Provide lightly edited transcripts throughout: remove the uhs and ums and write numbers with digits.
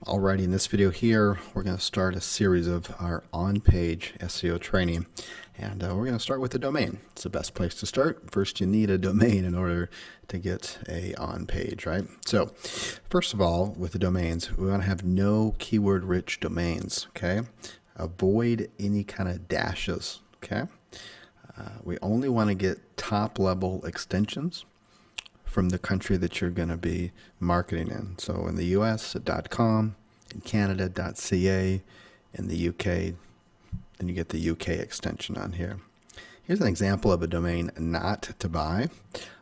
Alrighty, in this video here, we're going to start a series of our on-page SEO training, and we're going to start with the domain. It's the best place to start. First, you need a domain in order to get a on-page, right? So, first of all, with the domains, we want to have no keyword-rich domains, okay? Avoid any kind of dashes, okay? We only want to get top-level extensions from the country that you're going to be marketing in. So in the US, .com, in Canada, .ca, in the UK, then you get the UK extension on here. Here's an example of a domain not to buy.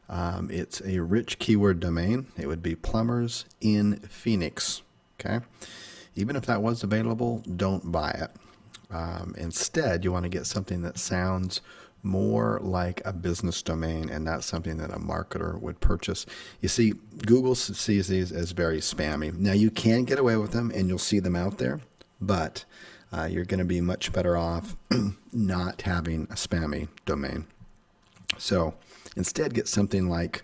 It's a rich keyword domain. It would be plumbers in Phoenix. Okay, even if that was available, don't buy it. Instead, you want to get something that sounds more like a business domain and not something that a marketer would purchase. You see, Google sees these as very spammy. Now, you can get away with them and you'll see them out there, but you're going to be much better off not having a spammy domain. So instead, get something like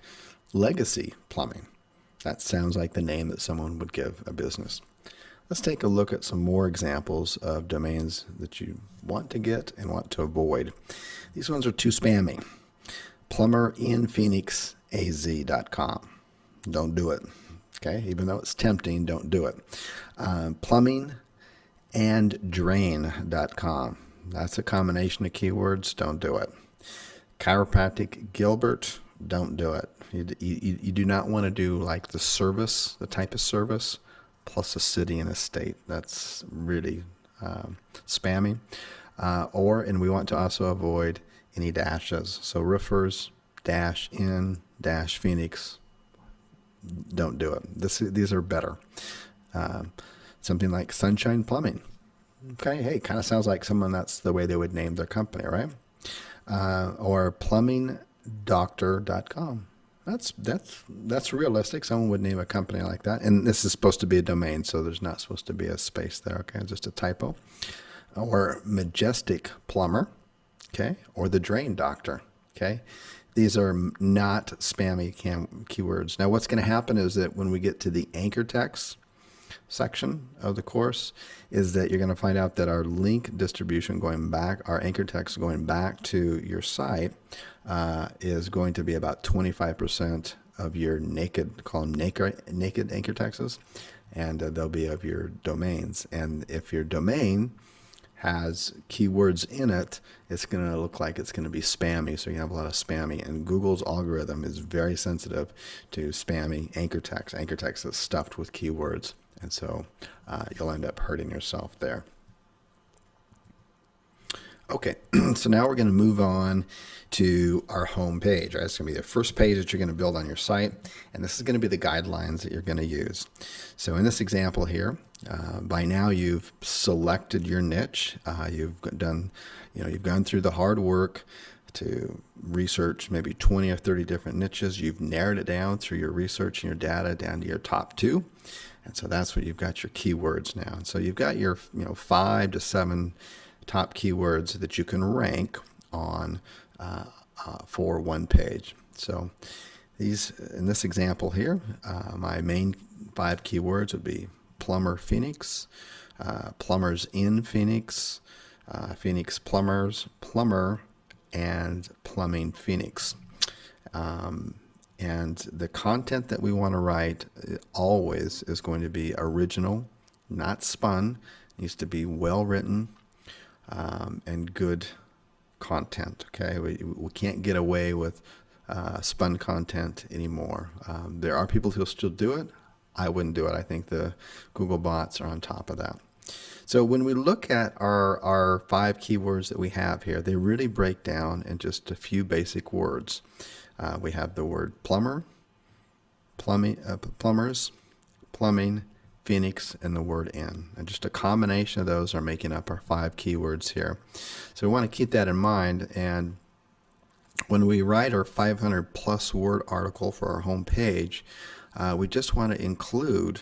Legacy Plumbing. That sounds like the name that someone would give a business. Let's take a look at some more examples of domains that you want to get and want to avoid. These ones are too spammy. Plumberinphoenixaz.com. Don't do it. Okay, even though it's tempting, don't do it. Plumbinganddrain.com. That's a combination of keywords. Don't do it. Chiropractic Gilbert. Don't do it. You do not want to do like the service, the type of service, plus a city and a state. That's really spammy. And we want to also avoid any dashes. So roofers, -in-Phoenix, don't do it. These are better. Something like Sunshine Plumbing. Okay, hey, kind of sounds like someone that's the way they would name their company, right? Or plumbingdoctor.com. That's realistic. Someone would name a company like that. And this is supposed to be a domain, so there's not supposed to be a space there, okay? Just a typo. Or Majestic Plumber, okay? Or the Drain Doctor, okay? These are not spammy keywords. Now, what's going to happen is that when we get to the anchor text section of the course is that you're going to find out that our link distribution going back, our anchor text going back to your site is going to be about 25% of your naked, call them naked anchor texts, and they'll be of your domains. And if your domain has keywords in it, it's going to look like it's going to be spammy, so you have a lot of spammy. And Google's algorithm is very sensitive to spammy anchor text. Anchor text is stuffed with keywords, and so you'll end up hurting yourself there. Okay, so now we're going to move on to our home page. Right? It's going to be the first page that you're going to build on your site, and this is going to be the guidelines that you're going to use. So in this example here, by now you've selected your niche. You've gone through the hard work to research maybe 20 or 30 different niches. You've narrowed it down through your research and your data down to your top 2. And so that's what you've got your keywords now. And so you've got your 5 to 7 top keywords that you can rank on for one page. So these, in this example here, my main 5 keywords would be plumber Phoenix, plumbers in Phoenix, Phoenix plumbers, plumber, and plumbing Phoenix. And the content that we want to write always is going to be original, not spun. It needs to be well written and good content. Okay, we can't get away with spun content anymore. There are people who'll still do it. I wouldn't do it. I think the Google bots are on top of that. So when we look at our 5 keywords that we have here, they really break down in just a few basic words. We have the word plumber, plumbers, plumbing, Phoenix, and the word in. And just a combination of those are making up our 5 keywords here. So we want to keep that in mind. And when we write our 500 plus word article for our home page, we just want to include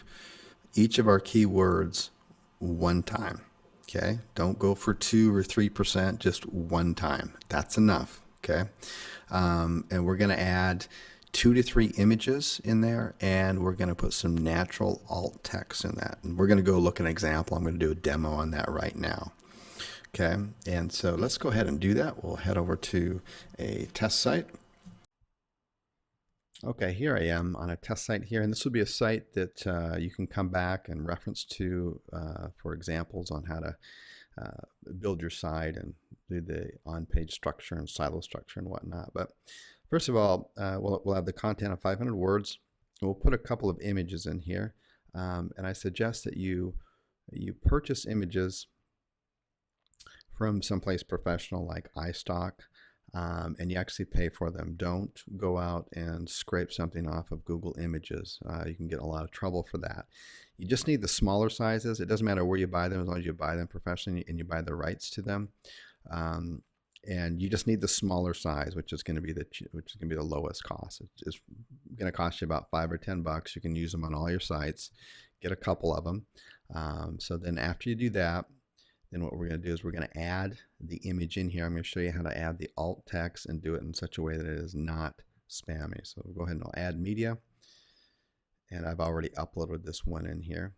each of our keywords one time. Okay, don't go for 2 or 3%, just one time. That's enough. Okay, and we're going to add 2 to 3 images in there, and we're going to put some natural alt text in that. And we're going to go look at an example. I'm going to do a demo on that right now. Okay, and so let's go ahead and do that. We'll head over to a test site. Okay, here I am on a test site here, and this will be a site that you can come back and reference to for examples on how to build your site and do the on-page structure and silo structure and whatnot. But first of all, we'll have the content of 500 words. We'll put a couple of images in here, and I suggest that you purchase images from someplace professional like iStock, and you actually pay for them. Don't go out and scrape something off of Google Images. You can get in a lot of trouble for that. You just need the smaller sizes. It doesn't matter where you buy them as long as you buy them professionally and you buy the rights to them. And you just need the smaller size, which is going to be the lowest cost. It's going to cost you about $5 or $10. You can use them on all your sites. Get a couple of them. So then after you do that, then what we're going to do is we're going to add the image in here. I'm going to show you how to add the alt text and do it in such a way that it is not spammy. So we'll go ahead and I'll add media. And I've already uploaded this one in here.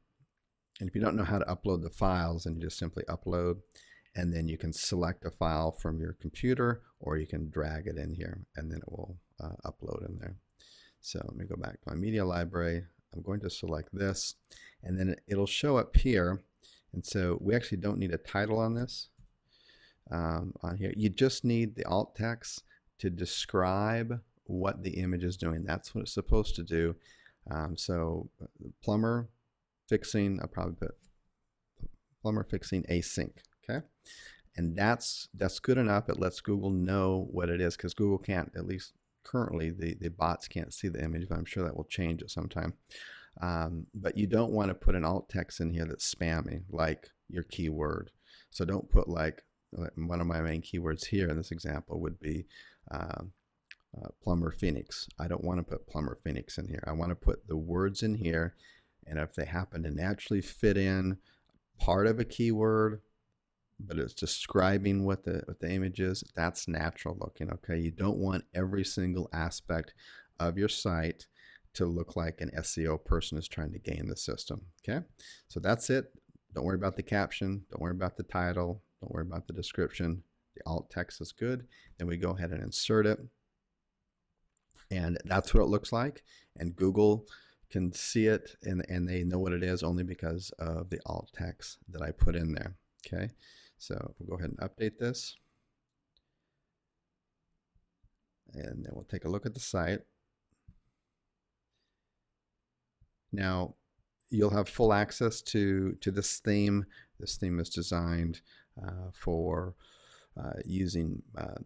And if you don't know how to upload the files, then you just simply upload, and then you can select a file from your computer, or you can drag it in here, and then it will upload in there. So let me go back to my media library. I'm going to select this, and then it'll show up here. And so we actually don't need a title on this on here. You just need the alt text to describe what the image is doing. That's what it's supposed to do. So plumber fixing, I'll probably put plumber fixing a sink, okay? And that's good enough. It lets Google know what it is, because Google can't, at least currently, the bots can't see the image, but I'm sure that will change at some time. But you don't want to put an alt text in here that's spammy, like your keyword. So don't put like one of my main keywords here in this example would be plumber Phoenix. I don't want to put plumber Phoenix in here. I want to put the words in here, and if they happen to naturally fit in part of a keyword, but it's describing what the image is, that's natural looking. Okay, you don't want every single aspect of your site to look like an SEO person is trying to game the system. Okay, so that's it. Don't worry about the caption. Don't worry about the title. Don't worry about the description. The alt text is good. Then we go ahead and insert it. And that's what it looks like. And Google can see it, and they know what it is only because of the alt text that I put in there. Okay, so we'll go ahead and update this. And then we'll take a look at the site. Now, you'll have full access to this theme. This theme is designed for using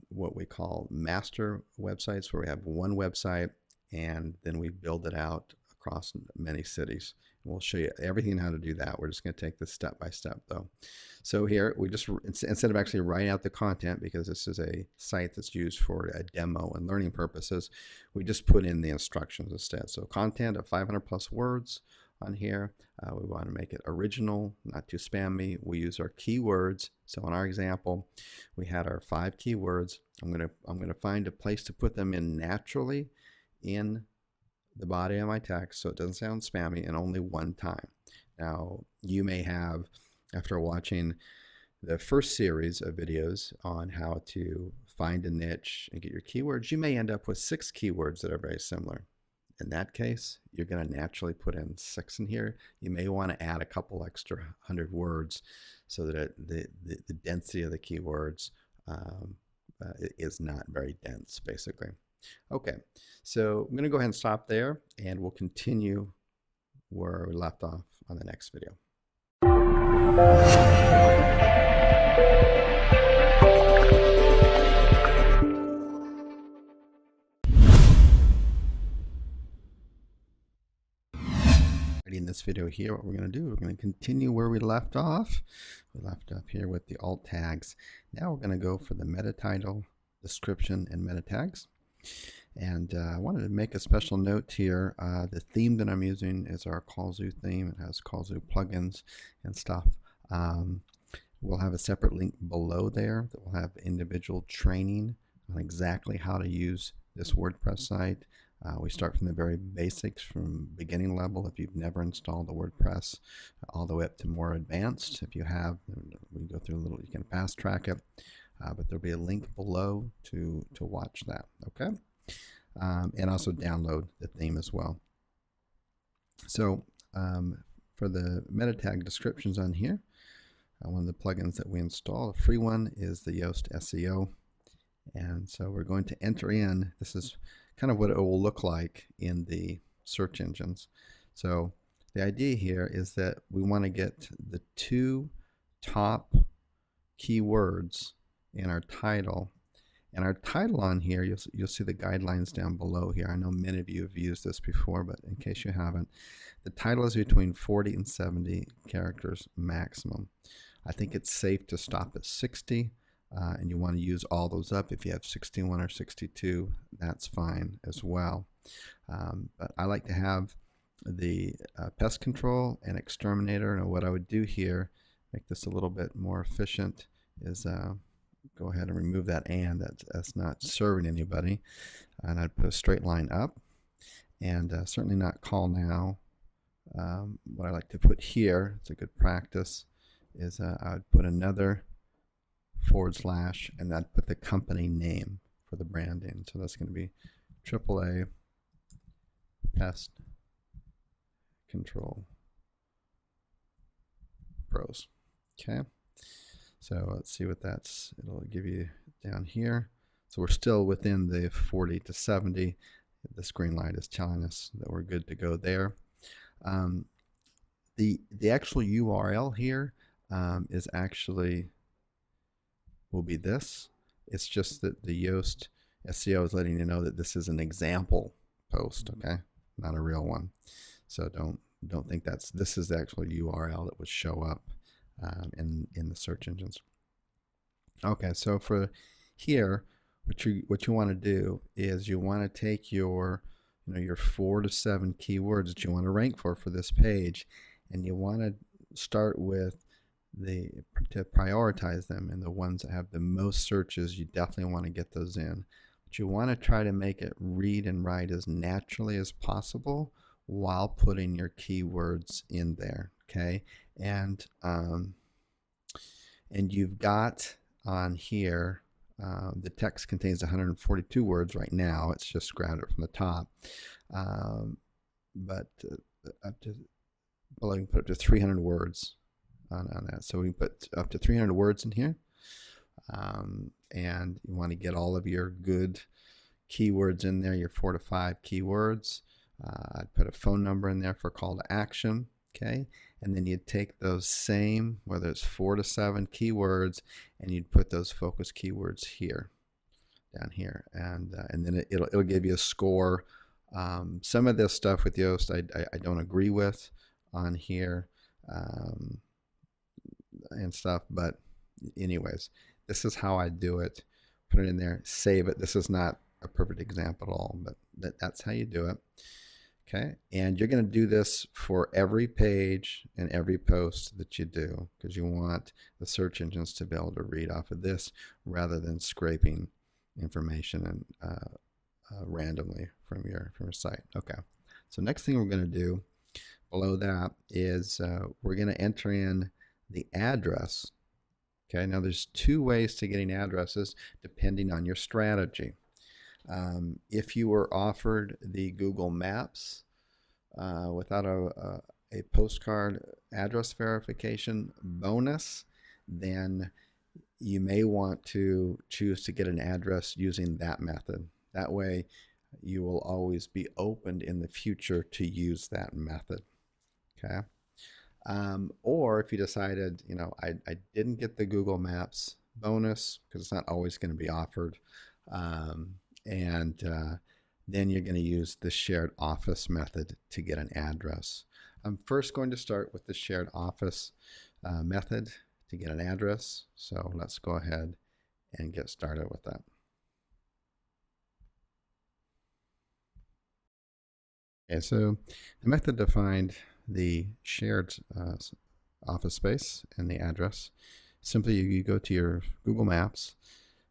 what we call master websites, where we have one website and then we build it out across many cities. And we'll show you everything how to do that. We're just going to take this step by step though. So here we just, instead of actually writing out the content, because this is a site that's used for a demo and learning purposes, we just put in the instructions instead. So content of 500 plus words on here. We want to make it original, not too spammy. We use our keywords. So in our example, we had our 5 keywords. I'm gonna find a place to put them in naturally in the body of my text, so it doesn't sound spammy, and only one time. Now, you may have, after watching the first series of videos on how to find a niche and get your keywords, you may end up with 6 keywords that are very similar. In that case, you're going to naturally put in 6 in here. You may want to add a couple extra 100 words so that the density of the keywords is not very dense, basically. Okay, so I'm going to go ahead and stop there, and we'll continue where we left off on the next video. In this video here, what we're going to do, we're going to continue where we left off. We left up here with the alt tags. Now we're going to go for the meta title, description, and meta tags. And I wanted to make a special note here. The theme that I'm using is our CallZoo theme. It has CallZoo plugins and stuff. We'll have a separate link below there that will have individual training on exactly how to use this WordPress site We start from the very basics, from beginning level if you've never installed the WordPress, all the way up to more advanced. If you have, we go through a little, you can fast track it, but there'll be a link below to watch that, okay? And also download the theme as well. So for the meta tag descriptions on here, one of the plugins that we install, a free one, is the Yoast SEO. And so we're going to enter in, this is kind of what it will look like in the search engines. So the idea here is that we want to get the 2 top keywords in our title. And our title on here, you'll see the guidelines down below here. I know many of you have used this before, but in case you haven't, the title is between 40 and 70 characters maximum. I think it's safe to stop at 60. And you want to use all those up. If you have 61 or 62, that's fine as well. But I like to have the pest control and exterminator. And what I would do here, make this a little bit more efficient, is go ahead and remove that and. That's not serving anybody. And I'd put a straight line up, and certainly not call now. What I like to put here, it's a good practice, is I would put another / and I'd put the company name for the branding. So that's going to be AAA Pest Control Pros. Okay. So let's see what it'll give you down here. So we're still within the 40 to 70. This green light is telling us that we're good to go there. The actual URL here is actually will be this. It's just that the Yoast SEO is letting you know that this is an example post, okay, not a real one. So don't think this is the actual URL that would show up in the search engines. Okay, so for here, what you want to do is you want to take your 4 to 7 keywords that you want to rank for this page, and you want to start with to prioritize them, and the ones that have the most searches, you definitely want to get those in. But you want to try to make it read and write as naturally as possible while putting your keywords in there, okay? And you've got on here, the text contains 142 words right now. It's just grabbed it from the top. But up to, well, I can put up to 300 words on that. So we can put up to 300 words in here. And you want to get all of your good keywords in there, your 4 to 5 keywords. I'd put a phone number in there for call to action. Okay, and then you'd take those same, whether it's 4 to 7 keywords, and you'd put those focus keywords here, down here, and then it'll give you a score. Some of this stuff with Yoast I don't agree with on here and stuff, but anyways, this is how I do it. Put it in there, save it. This is not a perfect example at all, but that's how you do it. Okay, and you're going to do this for every page and every post that you do, because you want the search engines to be able to read off of this rather than scraping information and randomly from your site. Okay, so next thing we're going to do below that is we're going to enter in the address. Okay, now there's 2 ways to getting addresses depending on your strategy. If you were offered the Google Maps without a postcard address verification bonus, then you may want to choose to get an address using that method. That way you will always be opened in the future to use that method. Okay. Or if you decided, I didn't get the Google Maps bonus, because it's not always going to be offered, then you're going to use the shared office method to get an address. I'm first going to start with the shared office method to get an address. So let's go ahead and get started with that. Okay, so the method defined the shared office space and the address. Simply, you go to your Google Maps,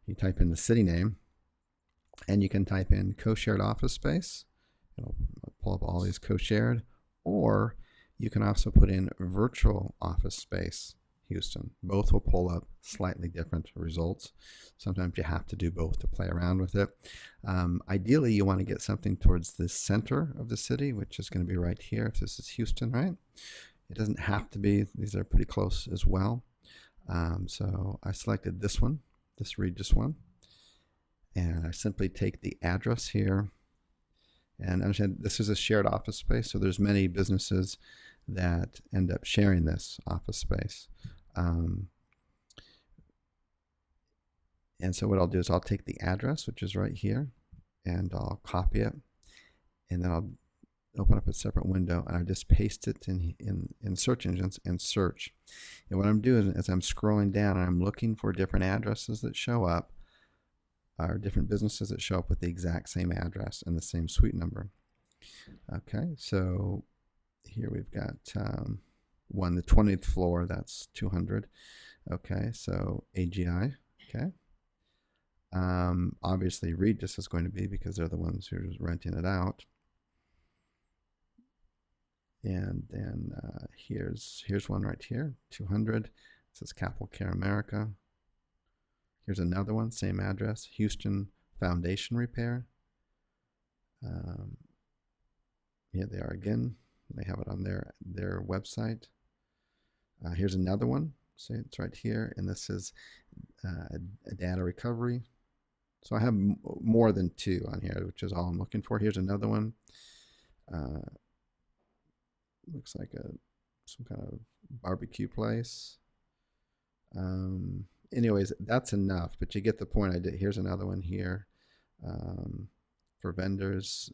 you type in the city name, and you can type in co-shared office space, It'll pull up all these co-shared, or you can also put in virtual office space Houston. Both will pull up slightly different results. Sometimes you have to do both to play around with it. Ideally, you want to get something towards the center of the city, which is going to be right here if this is Houston, right? It doesn't have to be. These are pretty close as well. So I selected this one, this Regis one, and I simply take the address here. And understand this is a shared office space, so there's many businesses that end up sharing this office space. And so what I'll do is I'll take the address, which is right here, and I'll copy it, and then I'll open up a separate window, and I just paste it in search engines and search. And what I'm doing is I'm scrolling down and I'm looking for different addresses that show up, or different businesses that show up with the exact same address and the same suite number. Okay, so here we've got one, the 20th floor, that's 200. Okay, so AGI, okay. Obviously Regis is going to be, because they're the ones who are renting it out. And then here's one right here, 200. It says Capital Care America. Here's another one, same address, Houston Foundation Repair. Here they are again. They have it on their website. Here's another one. See, it's right here, and this is a data recovery. So I have more than two on here, which is all I'm looking for. Here's another one. Looks like some kind of barbecue place. Anyways, that's enough, but you get the point. Here's another one here for vendors,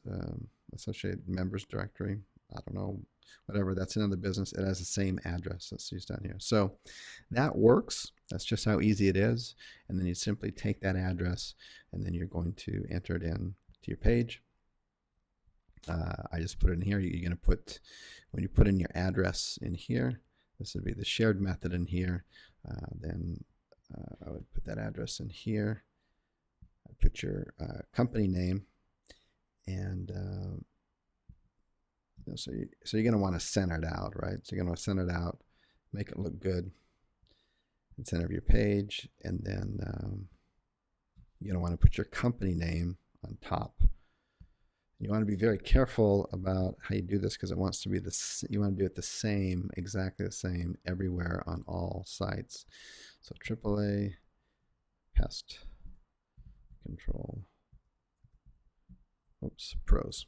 associated members directory. I don't know, whatever. That's another business. It has the same address that's used down here. So that works. That's just how easy it is. And then you simply take that address, and then you're going to enter it in to your page. I just put it in here. You're going to put, when you put in your address in here, this would be the shared method in here. Then I would put that address in here. I'd put your company name, and so you're going to want to center it out, right? So you're going to center it out, make it look good, and center your page, and then you're going to want to put your company name on top. You want to be very careful about how you do this, because it wants to be you want to do it the same, exactly the same everywhere on all sites. So AAA pest control. Oops, pros.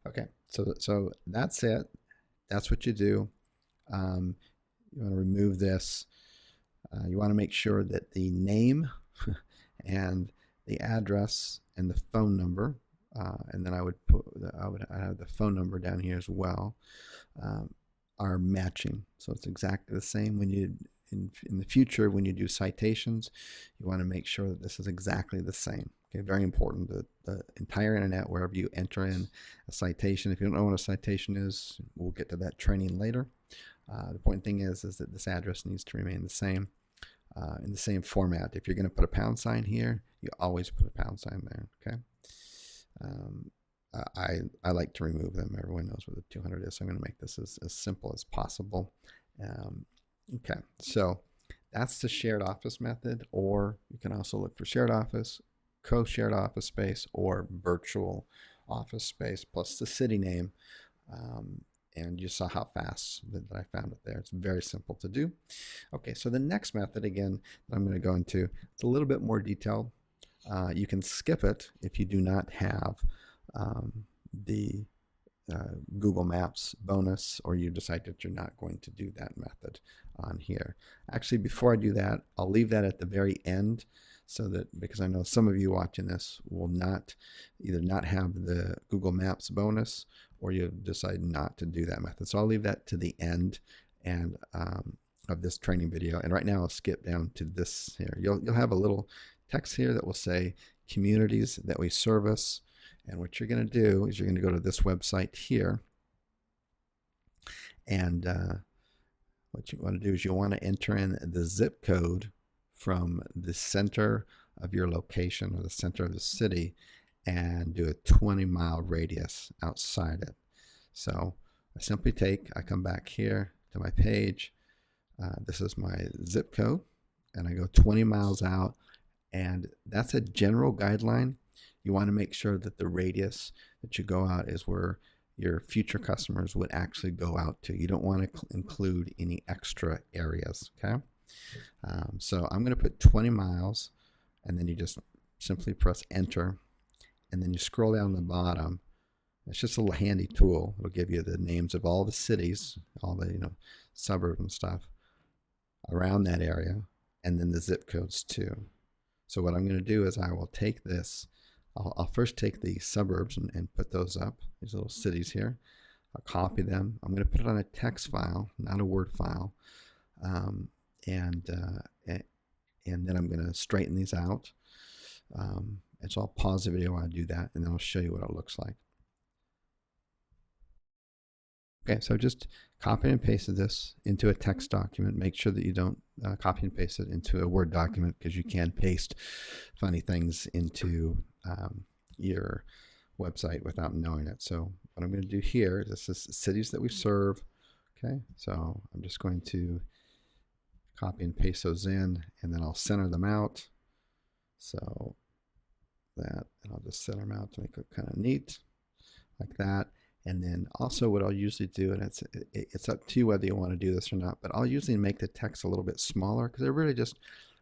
Okay, so that's it. That's what you do. You want to remove this. You want to make sure that the name and the address and the phone number, and then I would have the phone number down here as well, are matching. So it's exactly the same. When you in the future, when you do citations, you want to make sure that this is exactly the same. Okay, very important. The entire internet, wherever you enter in a citation, if you don't know what a citation is, we'll get to that training later. The important thing is that this address needs to remain the same, in the same format. If you're going to put a pound sign here, you always put a pound sign there. Okay. I like to remove them. Everyone knows what the 200 is, so I'm going to make this as simple as possible. Okay, so that's the shared office method, or you can also look for shared office, co-shared office space, or virtual office space plus the city name. And you saw how fast that I found it there. It's very simple to do. Okay, so the next method, again, that I'm going to go into, it's a little bit more detailed. You can skip it if you do not have the Google Maps bonus, or you decide that you're not going to do that method on here. Actually, before I do that, I'll leave that at the very end, so that, because I know some of you watching this will either not have the Google Maps bonus, or you decide not to do that method. So I'll leave that to the end and of this training video. And right now I'll skip down to this here. You'll have a little text here that will say communities that we service. And what you're going to do is you're going to go to this website here. And what you want to do is you want to enter in the zip code from the center of your location, or the center of the city, and do a 20-mile radius outside it. So I simply I come back here to my page. This is my zip code, and I go 20 miles out, and that's a general guideline. You want to make sure that the radius that you go out is where your future customers would actually go out to. You don't want to include any extra areas, okay? So I'm going to put 20 miles, and then you just simply press enter, and then you scroll down to the bottom. It's just a little handy tool. It'll give you the names of all the cities, all the suburbs and stuff around that area, and then the zip codes too. So what I'm going to do is I will take this. I'll first take the suburbs and put those up, these little cities here. I'll copy them. I'm going to put it on a text file, not a Word file, and then I'm going to straighten these out. And so I'll pause the video while I do that, and then I'll show you what it looks like. Okay, so just copy and pasted this into a text document. Make sure that you don't copy and paste it into a Word document, because you can paste funny things into your website without knowing it. So what I'm going to do here, this is cities that we serve. Okay, so I'm just going to copy and paste those in, and then I'll center them out. So that, and I'll just center them out to make it kind of neat, like that. And then also what I'll usually do, and it's up to you whether you want to do this or not, but I'll usually make the text a little bit smaller, because I really just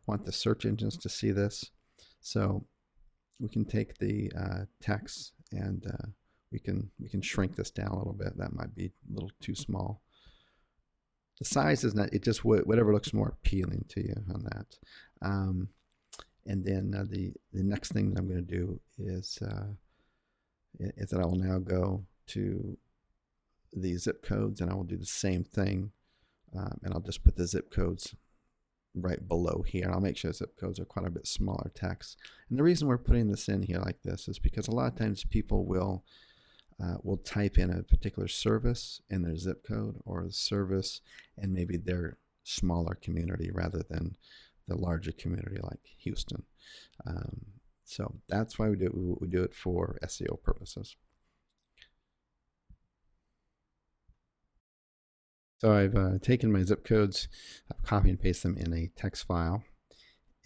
want the search engines to see this. So we can take the text, and we can shrink this down a little bit. That might be a little too small. The size is not, it just whatever looks more appealing to you on that. And then the next thing that I'm going to do is that I will now go to the zip codes, and I will do the same thing, and I'll just put the zip codes right below here. I'll make sure zip codes are quite a bit smaller text. And the reason we're putting this in here like this is because a lot of times people will type in a particular service in their zip code, or the service and maybe their smaller community rather than the larger community like Houston. So that's why we do it for SEO purposes. So I've taken my zip codes, I've copied and pasted them in a text file,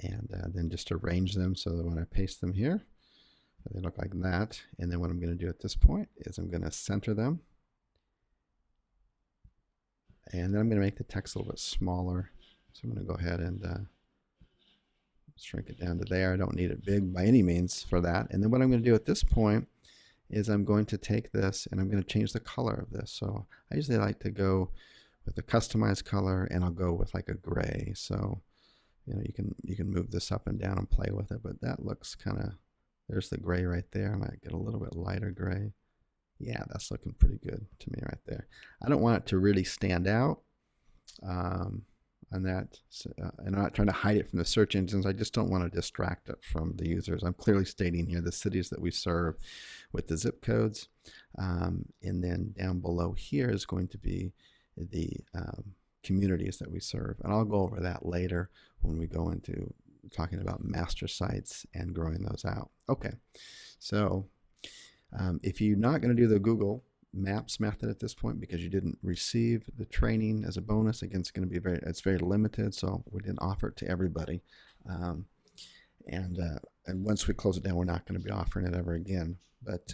and then just arrange them so that when I paste them here, they look like that. And then what I'm going to do at this point is I'm going to center them, and then I'm going to make the text a little bit smaller. So I'm going to go ahead and shrink it down to there. I don't need it big by any means for that. And then what I'm going to do at this point is I'm going to take this and I'm going to change the color of this. So I usually like to go with a customized color, and I'll go with like a gray. So you can move this up and down and play with it, but that looks kind of, there's the gray right there. I might get a little bit lighter gray. Yeah, that's looking pretty good to me right there. I don't want it to really stand out on that, and I'm not trying to hide it from the search engines. I just don't want to distract it from the users. I'm clearly stating here the cities that we serve with the zip codes, and then down below here is going to be the communities that we serve, and I'll go over that later when we go into talking about master sites and growing those out. Okay, so if you're not going to do the Google Maps method at this point because you didn't receive the training as a bonus, again, it's going to be it's very limited, so we didn't offer it to everybody, and once we close it down, we're not going to be offering it ever again. But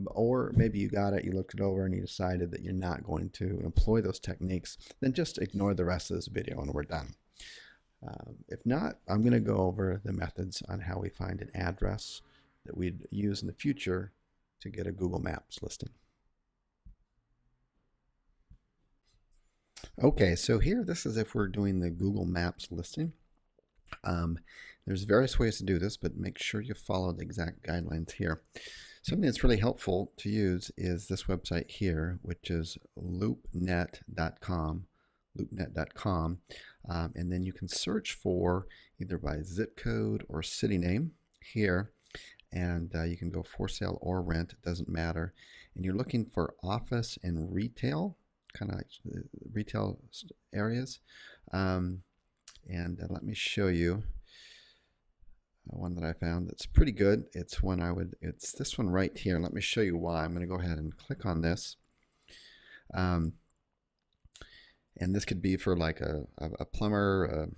or maybe you got it, you looked it over, and you decided that you're not going to employ those techniques, then just ignore the rest of this video and we're done. If not, I'm going to go over the methods on how we find an address that we'd use in the future to get a Google Maps listing. Okay, so here, this is if we're doing the Google Maps listing. There's various ways to do this, but make sure you follow the exact guidelines here. Something that's really helpful to use is this website here, which is loopnet.com. loopnet.com, and then you can search for either by zip code or city name here, and you can go for sale or rent, it doesn't matter, and you're looking for office and retail, kind of like retail areas, and let me show you. one that I found that's pretty good. It's this one right here. Let me show you why. I'm going to go ahead and click on this. And this could be for like a plumber, a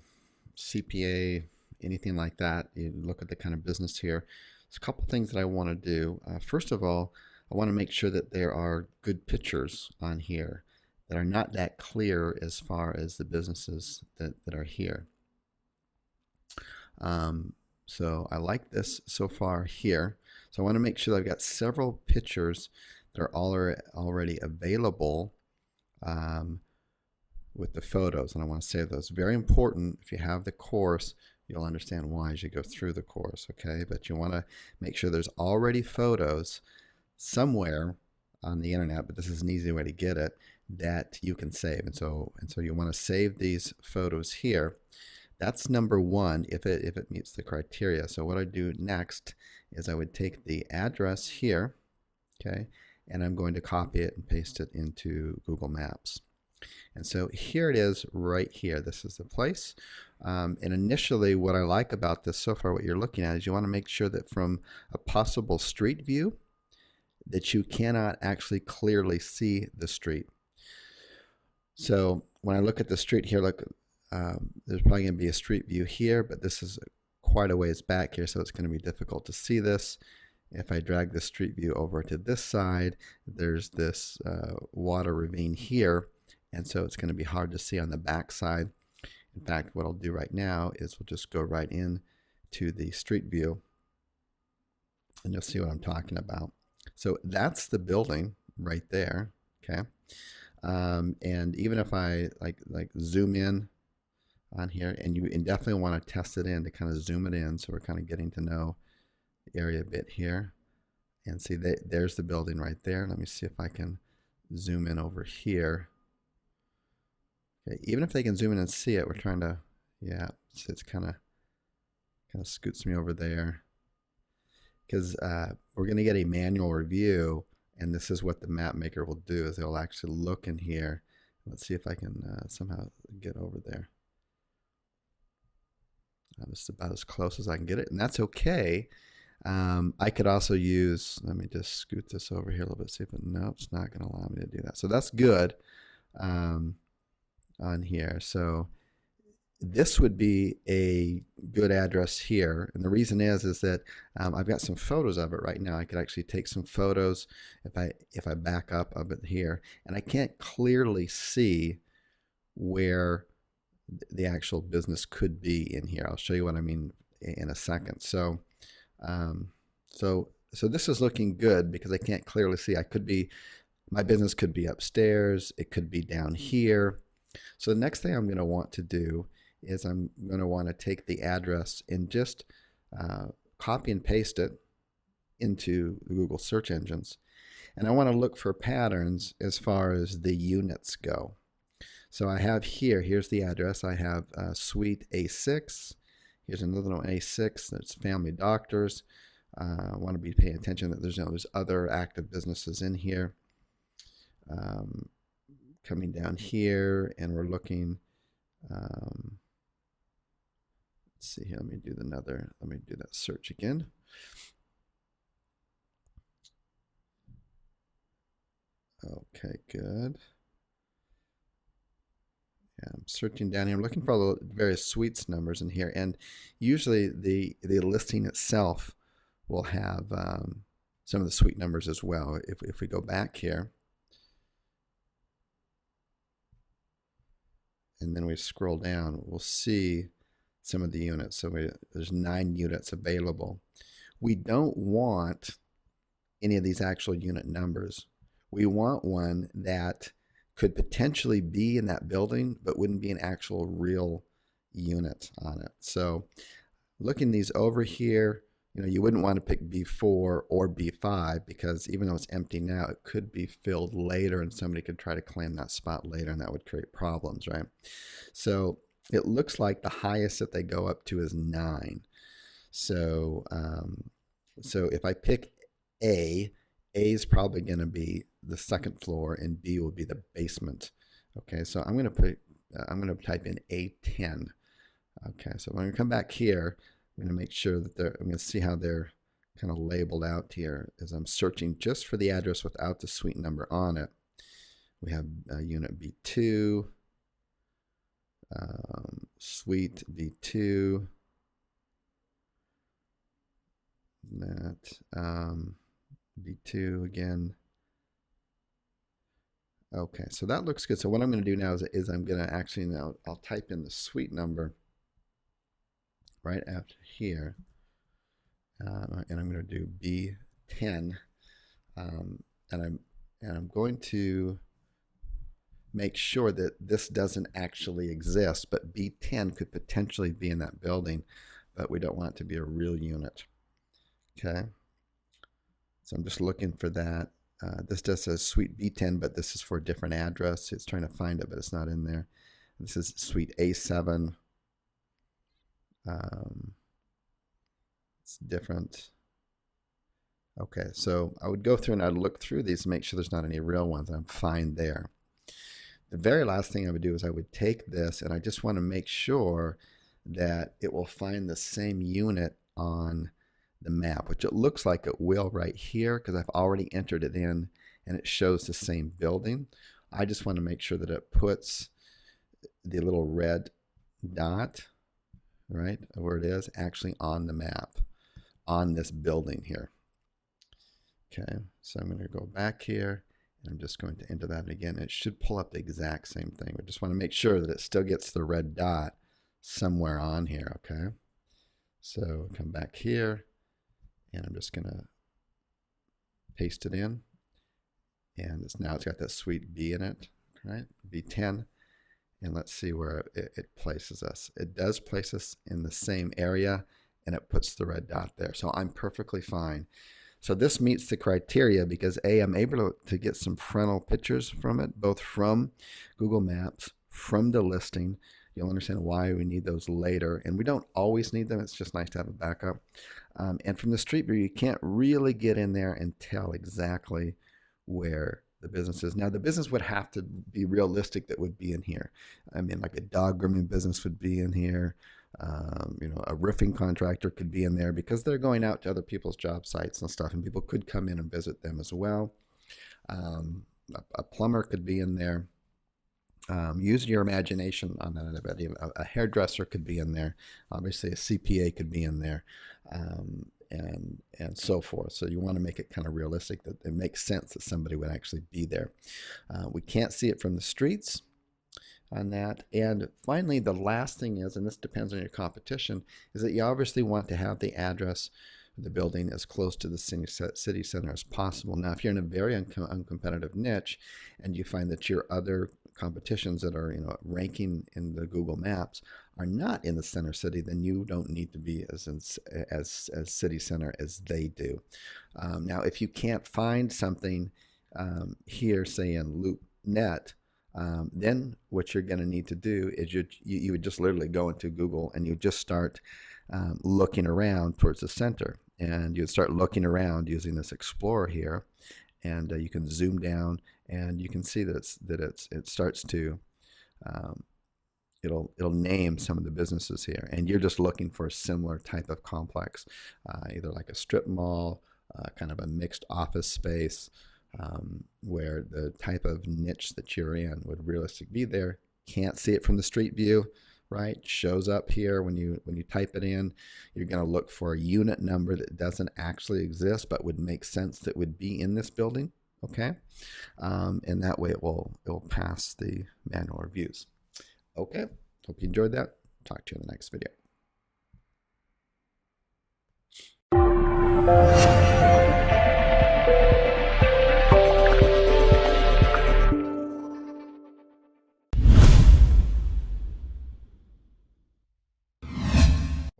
CPA, anything like that. You look at the kind of business here. There's a couple things that I want to do. First of all, I want to make sure that there are good pictures on here that are not that clear as far as the businesses that are here. So I like this so far here. So I want to make sure that I've got several pictures that are already available with the photos, and I want to save those. Very important. If you have the course, you'll understand why as you go through the course, okay? But you want to make sure there's already photos somewhere on the internet, but this is an easy way to get it, that you can save. And so you want to save these photos here. That's number one if it meets the criteria. So what I do next is I would take the address here, okay, and I'm going to copy it and paste it into Google Maps. And so here it is right here. This is the place. And initially what I like about this so far, what you're looking at, is you want to make sure that from a possible street view that you cannot actually clearly see the street. So when I look at the street here, look, there's probably going to be a street view here, but this is quite a ways back here, so it's going to be difficult to see this. If I drag the street view over to this side, there's this water ravine here, and so it's going to be hard to see on the back side. In fact, what I'll do right now is we'll just go right in to the street view, and you'll see what I'm talking about. So that's the building right there, okay? And even if I like zoom in on here, and you definitely want to test it in to kind of zoom it in, so we're kind of getting to know the area a bit here. And see, there's the building right there. Let me see if I can zoom in over here. Okay, even if they can zoom in and see it, we're trying to, yeah, it's kind of scoots me over there. Because we're going to get a manual review, and this is what the map maker will do, is they'll actually look in here. Let's see if I can somehow get over there. This is about as close as I can get it, and that's okay. I could also use, let me just scoot this over here a little bit, see if it, no, it's not going to allow me to do that. So that's good on here. So this would be a good address here, and the reason is that I've got some photos of it right now. I could actually take some photos if I back up of it here, and I can't clearly see where the actual business could be in here. I'll show you what I mean in a second. So so this is looking good because I can't clearly see. My business could be upstairs, it could be down here. So the next thing I'm going to want to do is I'm going to want to take the address and just copy and paste it into the Google search engines. And I want to look for patterns as far as the units go. So I have here's the address. I have Suite A6. Here's another one, A6. That's Family Doctors. I want to be paying attention that there's other active businesses in here. Coming down here, and we're looking. Let's see here. Let me do that search again. Okay, good. Yeah, I'm searching down here. I'm looking for all the various suites numbers in here, and usually the listing itself will have some of the suite numbers as well. If we go back here, and then we scroll down, we'll see some of the units. So there's 9 units available. We don't want any of these actual unit numbers. We want one that could potentially be in that building, but wouldn't be an actual real unit on it. So looking these over here, you wouldn't want to pick B4 or B5 because even though it's empty now, it could be filled later and somebody could try to claim that spot later, and that would create problems, right? So it looks like the highest that they go up to is 9. So so if I pick A is probably going to be the second floor, and B will be the basement. Okay, so I'm going to type in A10. Okay, so when we come back here, I'm going to make sure that I'm going to see how they're kind of labeled out here as I'm searching just for the address without the suite number on it. We have unit B2, suite B2, that B2 again. Okay, so that looks good. So what I'm going to do now is I'm going to actually now I'll type in the suite number right after here, and I'm going to do B10, and I'm going to make sure that this doesn't actually exist, but B10 could potentially be in that building, but we don't want it to be a real unit. Okay, so I'm just looking for that. This does says suite B10, but this is for a different address. It's trying to find it, but it's not in there. This is suite A7. It's different. Okay, so I would go through and I'd look through these and make sure there's not any real ones. I'm fine there. The very last thing I would do is I would take this and I just want to make sure that it will find the same unit on the map, which it looks like it will right here because I've already entered it in and it shows the same building. I just want to make sure that it puts the little red dot, right, where it is, actually on the map, on this building here. Okay, so I'm going to go back here and I'm just going to enter that again. It should pull up the exact same thing. We just want to make sure that it still gets the red dot somewhere on here, okay? So come back here and I'm just going to paste it in. And now it's got that suite B in it, right? B10. And let's see where it places us. It does place us in the same area and it puts the red dot there. So I'm perfectly fine. So this meets the criteria because A, I'm able to get some frontal pictures from it, both from Google Maps, from the listing. You'll understand why we need those later. And we don't always need them. It's just nice to have a backup. And from the street view, you can't really get in there and tell exactly where the business is. Now, the business would have to be realistic that would be in here. I mean, like a dog grooming business would be in here. You know, a roofing contractor could be in there because they're going out to other people's job sites and stuff, and people could come in and visit them as well. A plumber could be in there. Use your imagination on that. A hairdresser could be in there. Obviously, a CPA could be in there, and so forth. So you want to make it kind of realistic that it makes sense that somebody would actually be there. We can't see it from the streets on that. And finally, the last thing is, and this depends on your competition, is that you obviously want to have the address of the building as close to the city center as possible. Now, if you're in a very uncompetitive niche and you find that your other competitions that are, you know, ranking in the Google Maps are not in the center city, then you don't need to be as city center as they do. Now, if you can't find something here, say in LoopNet, then what you're going to need to do is you would just literally go into Google and you just start looking around towards the center, and you'd start looking around using this Explorer here, and you can zoom down and you can see that it starts to it'll name some of the businesses here, and you're just looking for a similar type of complex, either like a strip mall, kind of a mixed office space, where the type of niche that you're in would realistically be there. Can't see it from the street view, right? Shows up here when you type it in. You're going to look for a unit number that doesn't actually exist but would make sense that would be in this building, okay? And that way it will pass the manual reviews. Okay, hope you enjoyed that. Talk to you in the next video.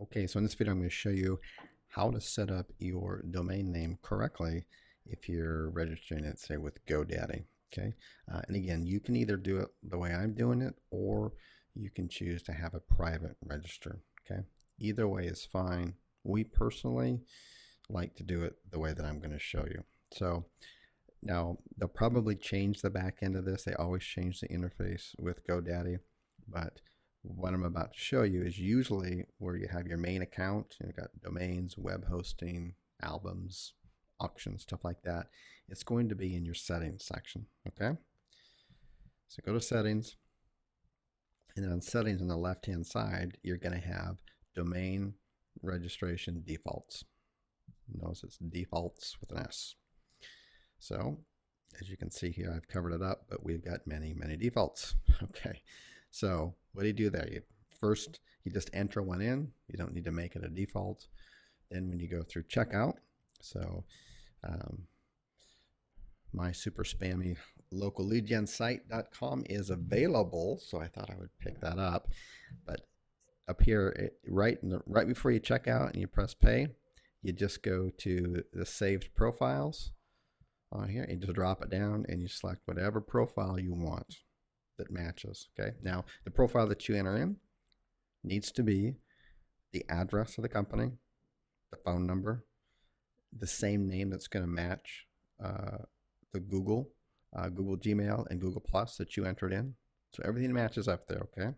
Okay, so in this video I'm going to show you how to set up your domain name correctly if you're registering it, say, with GoDaddy. Okay, and again, you can either do it the way I'm doing it, or you can choose to have a private register. Okay, either way is fine. We personally like to do it the way that I'm going to show you. So now they'll probably change the back end of this. They always change the interface with GoDaddy, but what I'm about to show you is usually where you have your main account, you've got domains, web hosting, albums, auctions, stuff like that. It's going to be in your settings section, okay? So go to settings, and then on settings on the left-hand side, you're going to have domain registration defaults. Notice it's defaults with an S. So as you can see here, I've covered it up, but we've got many, many defaults. Okay, so what do you do there? First, you just enter one in. You don't need to make it a default. Then when you go through checkout, so my super spammy local lead gen site.com is available, so I thought I would pick that up. But up here, right before you check out and you press pay, you just go to the saved profiles on here and just drop it down, and you select whatever profile you want that matches. Okay, now the profile that you enter in needs to be the address of the company, the phone number, the same name that's going to match the Google Gmail and Google Plus that you entered in. So everything matches up there, okay?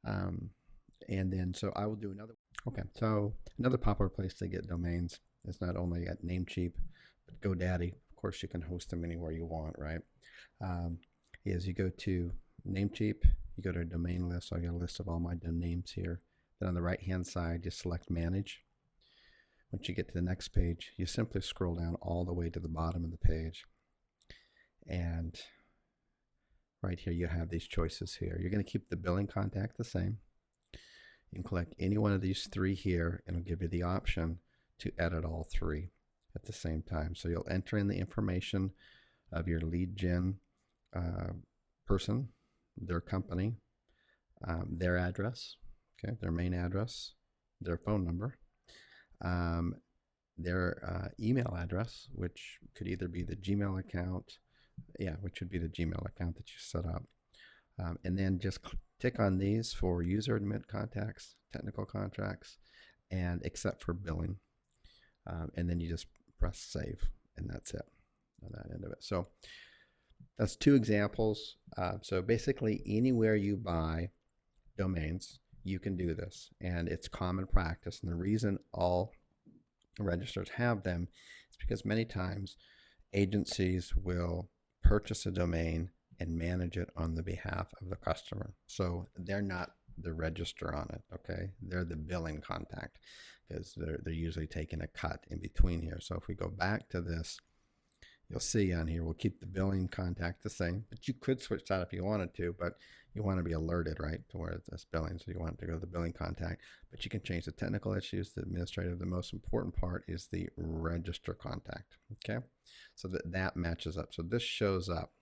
And then, so I will do another. Okay, so another popular place to get domains is not only at Namecheap, but GoDaddy. Of course, you can host them anywhere you want, right? Is you go to Namecheap, you go to a domain list. So I got a list of all my names here. Then on the right-hand side, you select Manage. Once you get to the next page, you simply scroll down all the way to the bottom of the page. And right here, you have these choices here. You're going to keep the billing contact the same. You can click any one of these three here, and it'll give you the option to edit all three at the same time. So you'll enter in the information of your lead gen person, their company, their address, okay, their main address, their phone number, their email address, which could either be the Gmail account, which would be the Gmail account that you set up, and then just tick on these for user admin contacts, technical contracts, and except for billing, and then you just press save, and that's it on that end of it. So that's two examples. So basically anywhere you buy domains, you can do this, and it's common practice. And the reason all registrars have them is because many times agencies will purchase a domain and manage it on the behalf of the customer. So they're not the registrar on it, okay? They're the billing contact, because they're usually taking a cut in between here. So if we go back to this, you'll see on here, we'll keep the billing contact the same, but you could switch that if you wanted to, but you want to be alerted, right, to where it's billing, so you want to go to the billing contact. But you can change the technical issues, the administrative. The most important part is the register contact, okay? So that matches up. So this shows up,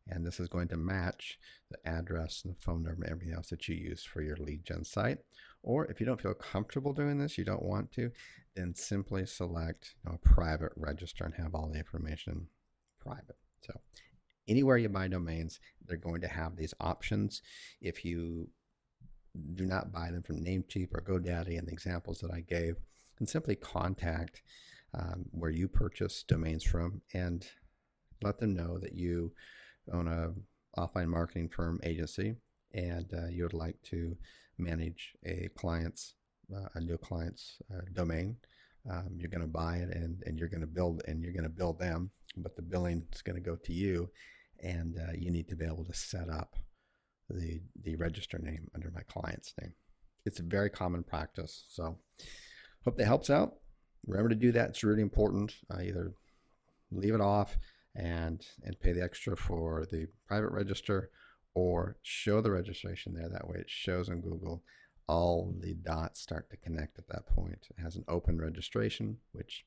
and this is going to match the address and the phone number and everything else that you use for your lead gen site. Or if you don't feel comfortable doing this, you don't want to, then simply select a private register and have all the information private. So anywhere you buy domains, they're going to have these options. If you do not buy them from Namecheap or GoDaddy and the examples that I gave, then simply contact where you purchase domains from and let them know that you own a offline marketing firm agency, and you would like to manage a new client's domain. You're going to buy it, and you're going to build them, but the billing is going to go to you, and you need to be able to set up the register name under my client's name. It's a very common practice. So hope that helps out. Remember to do that. It's really important. Either leave it off and pay the extra for the private register, or show the registration there. That way it shows on Google. All the dots start to connect at that point. It has an open registration, which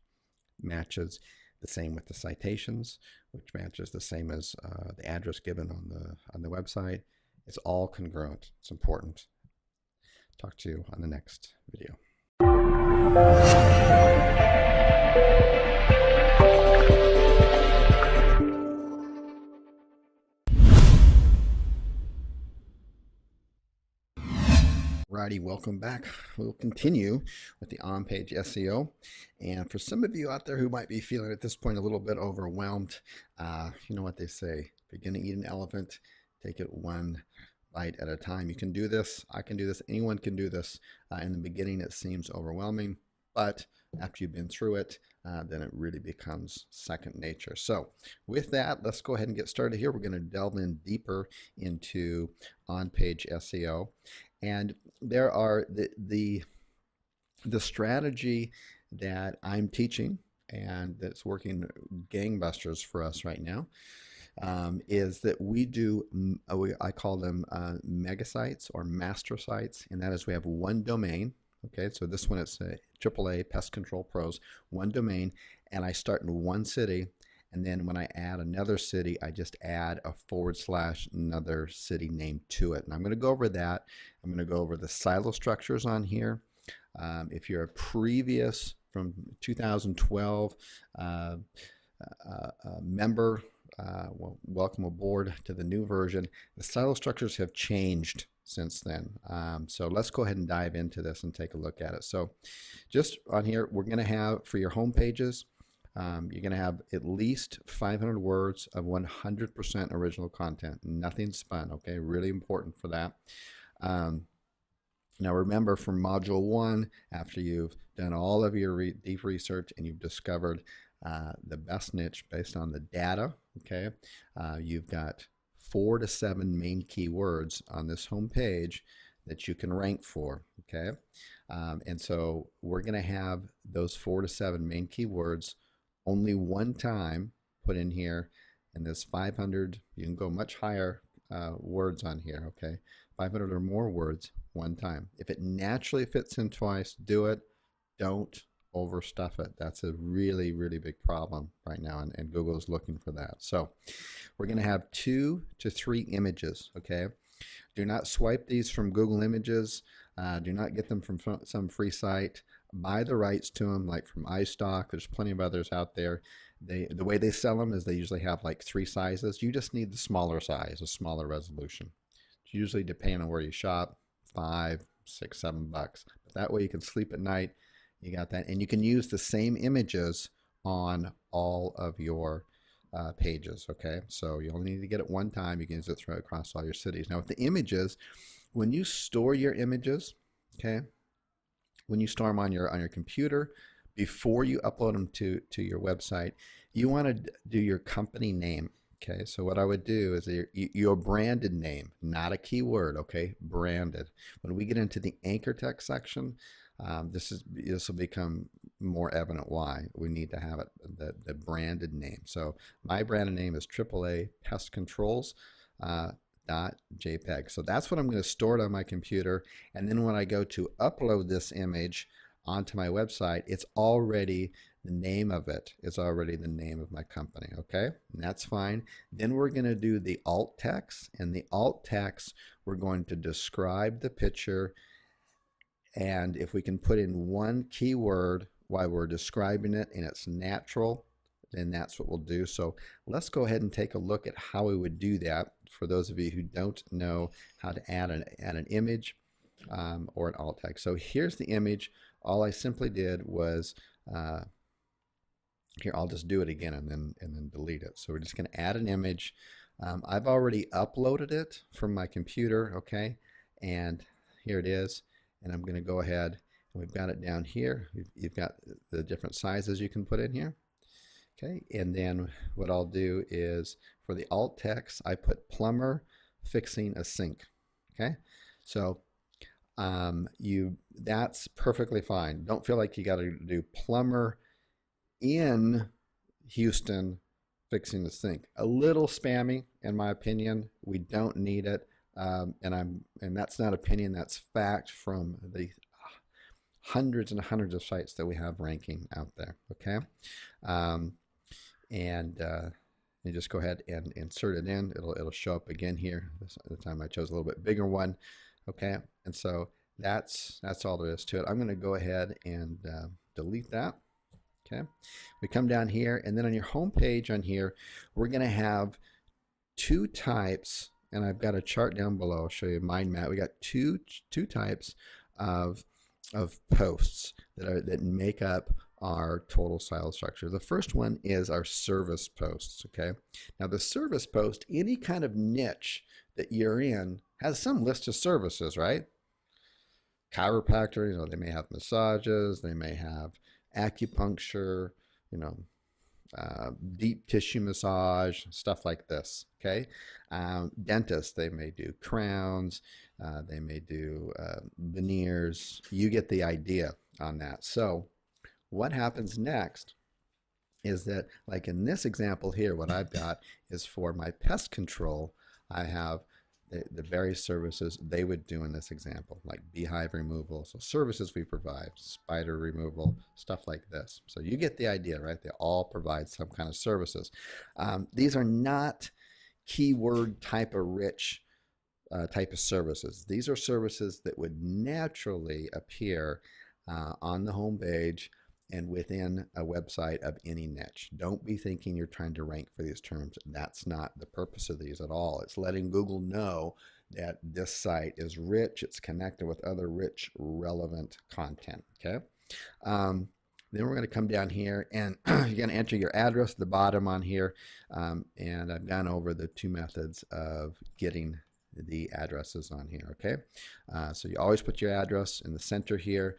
matches the same with the citations, which matches the same as the address given on the website. It's all congruent. It's important. Talk to you on the next video. Righty, welcome back. We'll continue with the on-page SEO. And for some of you out there who might be feeling at this point a little bit overwhelmed, you know what they say, if you're going to eat an elephant, take it one byte at a time. You can do this. I can do this. Anyone can do this. In the beginning, it seems overwhelming, but after you've been through it, then it really becomes second nature. So with that, let's go ahead and get started here. We're going to delve in deeper into on-page SEO. And there are the strategy that I'm teaching and that's working gangbusters for us right now is that we do, I call them mega sites or master sites, and that is we have one domain. Okay, so this one it's AAA Pest Control Pros, one domain, and I start in one city, and then when I add another city, I just add a / another city name to it. And I'm going to go over that. I'm going to go over the silo structures on here. If you're a previous from 2012 member, well, welcome aboard to the new version. The silo structures have changed since then. So let's go ahead and dive into this and take a look at it. So just on here, we're going to have for your home pages, you're going to have at least 500 words of 100% original content, nothing spun. Okay, really important for that. Now remember, from Module 1, after you've done all of your deep research and you've discovered the best niche based on the data, okay, you've got 4 to 7 main keywords on this home page that you can rank for, okay? And so we're going to have those 4 to 7 main keywords only one time put in here, and there's 500, you can go much higher words on here, okay? 500 or more words one time. If it naturally fits in twice, do it. Don't overstuff it. That's a really, really big problem right now, and Google is looking for that. So we're going to have 2 to 3 images, okay? Do not swipe these from Google Images. Do not get them from some free site. Buy the rights to them, like from iStock. There's plenty of others out there. The way they sell them is they usually have like 3 sizes. You just need the smaller size, a smaller resolution. It's usually, depending on where you shop, $5, $6, $7. But that way you can sleep at night. You got that, and you can use the same images on all of your pages, okay? So you only need to get it one time. You can use it across all your cities. Now with the images, when you store your images, okay, when you store them on your computer, before you upload them to your website, you want to do your company name, okay? So what I would do is your branded name, not a keyword, okay? Branded. When we get into the anchor text section, this will become more evident why we need to have it the branded name. So my branded name is AAA Pest Controls .jpg. So that's what I'm going to store it on my computer, and then when I go to upload this image onto my website, it's already the name of it. It's already the name of my company, okay? And that's fine. Then we're going to do the alt text, and the alt text, we're going to describe the picture. And if we can put in one keyword while we're describing it and it's natural, then that's what we'll do. So let's go ahead and take a look at how we would do that for those of you who don't know how to add an image or an alt text. So here's the image. All I simply did was, here, I'll just do it again and then delete it. So we're just going to add an image. I've already uploaded it from my computer, okay? And here it is. And I'm going to go ahead, and we've got it down here. You've got the different sizes you can put in here. Okay, and then what I'll do is for the alt text, I put plumber fixing a sink. Okay, so that's perfectly fine. Don't feel like you got to do plumber in Houston fixing the sink. A little spammy, in my opinion. We don't need it. And that's not opinion, that's fact from the hundreds and hundreds of sites that we have ranking out there, okay? You just go ahead and insert it in. It'll show up again here. This time I chose a little bit bigger one, okay? And so that's all there is to it. I'm going to go ahead and delete that. Okay, we come down here, and then on your home page on here, we're going to have 2 types. And I've got a chart down below. I'll show you mind map. We got two types of posts that make up our total silo structure. The first one is our service posts. Okay. Now the service post, any kind of niche that you're in, has some list of services, right? Chiropractor, they may have massages, they may have acupuncture, you know, deep tissue massage, stuff like this. Okay, dentists, they may do crowns, they may do veneers. You get the idea on that. So what happens next is that, like in this example here, what I've got is for my pest control, I have the various services they would do in this example, like beehive removal. So services we provide, spider removal, stuff like this. So you get the idea, right? They all provide some kind of services. These are not keyword type of rich type of services. These are services that would naturally appear on the home page and within a website of any niche. Don't be thinking you're trying to rank for these terms. That's not the purpose of these at all. It's letting Google know that this site is rich, it's connected with other rich, relevant content, okay? Then we're going to come down here and you're going to enter your address at the bottom on here. And I've gone over the two methods of getting the addresses on here, okay? So you always put your address in the center here.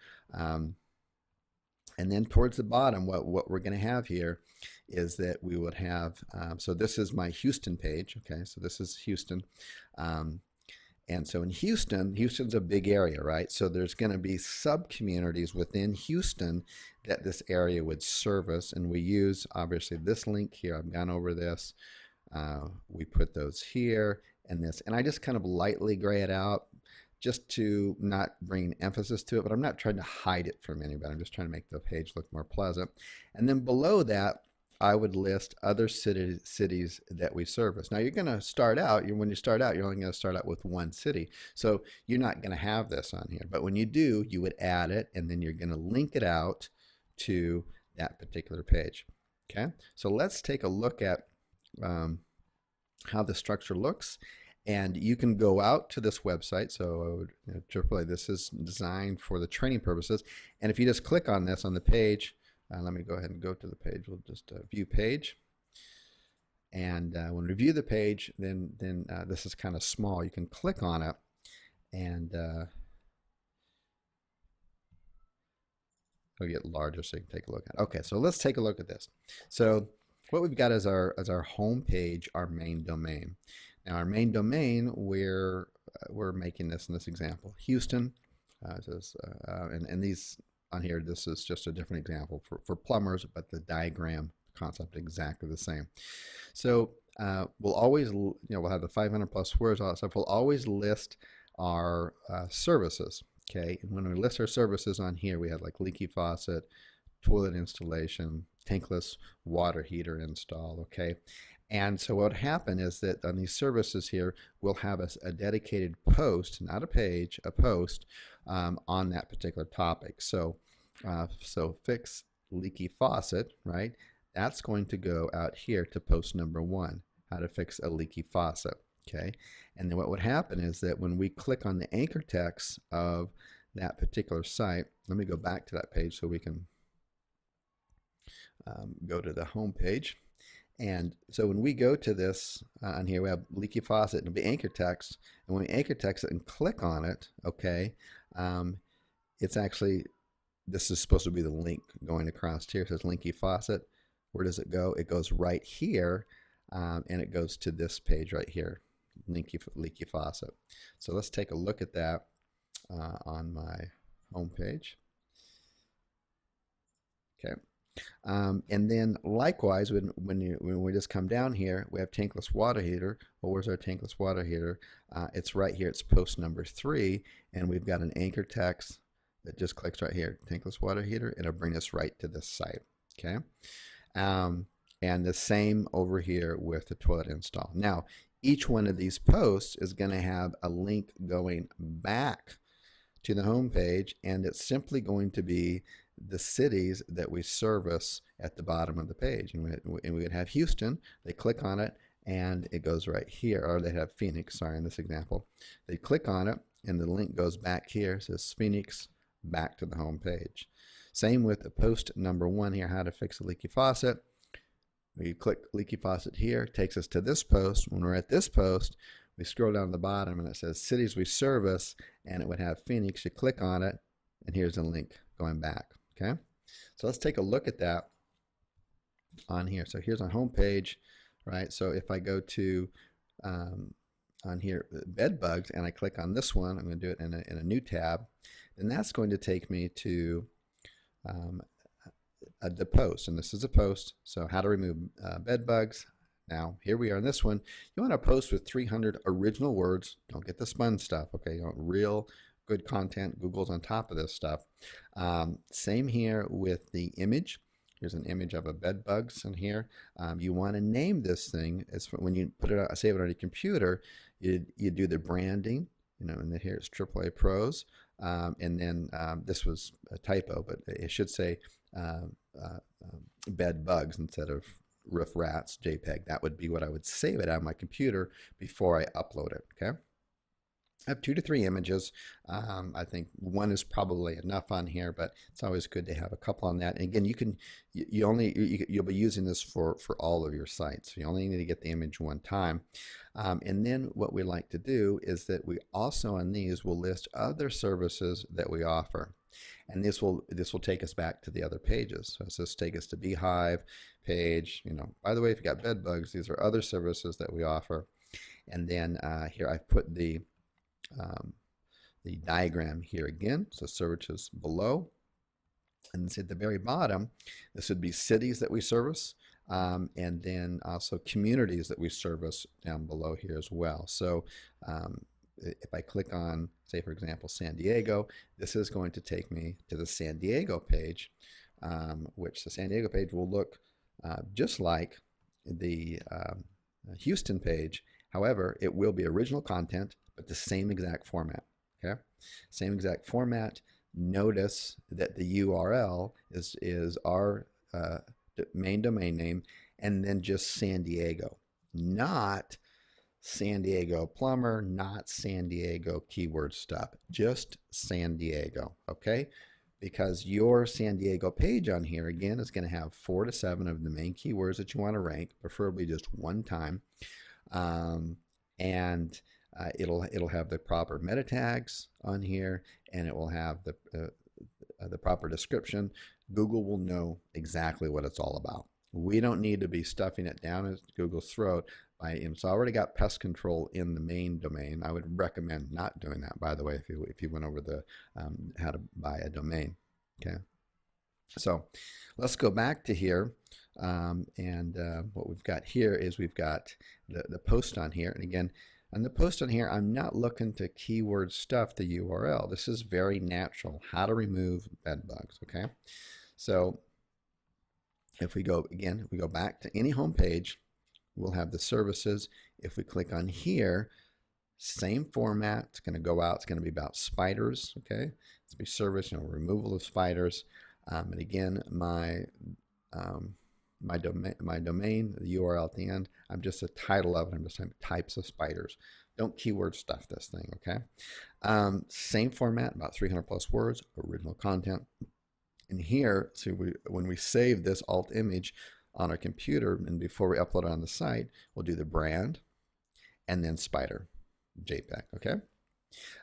And then towards the bottom, what we're going to have here is that we would have, so this is my Houston page, okay? So this is Houston. And so in Houston's a big area, right? So there's going to be sub-communities within Houston that this area would service. And we use, obviously, this link here. I've gone over this. We put those here and this. And I just kind of lightly gray it out, just to not bring emphasis to it, but I'm not trying to hide it from anybody. I'm just trying to make the page look more pleasant. And then below that, I would list other cities that we service. Now you're going to start out, when you start out, you're only going to start out with one city. So you're not going to have this on here. But when you do, you would add it, and then you're going to link it out to that particular page. Okay, so let's take a look at how the structure looks. And you can go out to this website. So AAA, this is designed for the training purposes. And if you just click on this on the page, let me go ahead and go to the page. We'll just view page. And when we view the page, then this is kind of small. You can click on it and it'll get larger so you can take a look at it. Okay, so let's take a look at this. So what we've got is our home page, our main domain. Now our main domain, we're making this in this example, Houston, and these on here, this is just a different example for plumbers, but the diagram concept exactly the same. So we'll always, we'll have the 500 plus words, all that stuff. We'll always list our services, okay? And when we list our services on here, we have like leaky faucet, toilet installation, tankless water heater install, okay? And so what would happen is that on these services here, we'll have a dedicated post, not a page, a post on that particular topic. So, so fix leaky faucet, right? That's going to go out here to post number 1, how to fix a leaky faucet, okay? And then what would happen is that when we click on the anchor text of that particular site, let me go back to that page so we can go to the home page. And so when we go to this on here, we have leaky faucet, and it'll be anchor text. And when we anchor text it and click on it, okay, it's actually, this is supposed to be the link going across here. It says leaky faucet. Where does it go? It goes right here, and it goes to this page right here, leaky faucet. So let's take a look at that on my home page. Okay. And then likewise, when we just come down here, we have tankless water heater. Well, where's our tankless water heater? It's right here. It's post number 3, and we've got an anchor text that just clicks right here, tankless water heater. It'll bring us right to this site. Okay, and the same over here with the toilet install. Now, each one of these posts is going to have a link going back to the home page, and it's simply going to be the cities that we service at the bottom of the page. And we would have Houston. They click on it and it goes right here, or they have Phoenix, sorry, in this example. They click on it and the link goes back here. It says Phoenix, back to the home page. Same with the post number 1 here, how to fix a leaky faucet. We click leaky faucet here, takes us to this post. When we're at this post, we scroll down to the bottom and it says cities we service, and it would have Phoenix. You click on it, and here's a link going back. Okay, so let's take a look at that on here. So here's our home page, right? So if I go to on here, bed bugs, and I click on this one, I'm going to do it in a new tab, then that's going to take me to the post, and this is a post. So how to remove bed bugs. Now here we are in this one. You want to post with 300 original words. Don't get the spun stuff. Okay, you want real good content. Google's on top of this stuff. Same here with the image. Here's an image of a bed bugs in here. You want to name this thing. As for when you put it out, save it on your computer, you do the branding. You know, and then here it's AAA Pros, and then this was a typo, but it should say bed bugs instead of roof rats JPEG. That would be what I would save it on my computer before I upload it. Okay. I have 2 to 3 images. I think one is probably enough on here, but it's always good to have a couple on that. And again, you'll be using this for all of your sites. So you only need to get the image one time. And then what we like to do is that we also on these will list other services that we offer. And this will take us back to the other pages. So this take us to Beehive page. You know, by the way, if you got bed bugs, these are other services that we offer. And then here I've put the diagram here again, so services below, and at the very bottom this would be cities that we service, and then also communities that we service down below here as well. So if I click on, say for example, San Diego, this is going to take me to the San Diego page, which the San Diego page will look just like the Houston page. However, it will be original content, but the same exact format. Okay, same exact format. Notice that the URL is our main domain name, and then just San Diego, not San Diego plumber, not San Diego keyword stuff, just San Diego. Okay, because your San Diego page on here again is going to have 4 to 7 of the main keywords that you want to rank, preferably just one time, and it'll have the proper meta tags on here, and it will have the proper description. Google will know exactly what it's all about. We don't need to be stuffing it down Google's throat. It's already got pest control in the main domain. I would recommend not doing that, by the way, if you went over the how to buy a domain. Okay, so let's go back to here, and what we've got here is we've got the post on here, and again, on the post on here, I'm not looking to keyword stuff the URL. This is very natural. How to remove bed bugs. Okay, so if we go again, we go back to any home page, we'll have the services. If we click on here, same format. It's going to go out. It's going to be about spiders. Okay, it's be service, removal of spiders. And again, my domain, the URL at the end, I'm just a title of it. I'm just saying types of spiders. Don't keyword stuff this thing, okay? Same format, about 300 plus words, original content. And here, so when we save this alt image on our computer, and before we upload it on the site, we'll do the brand and then spider JPEG, okay?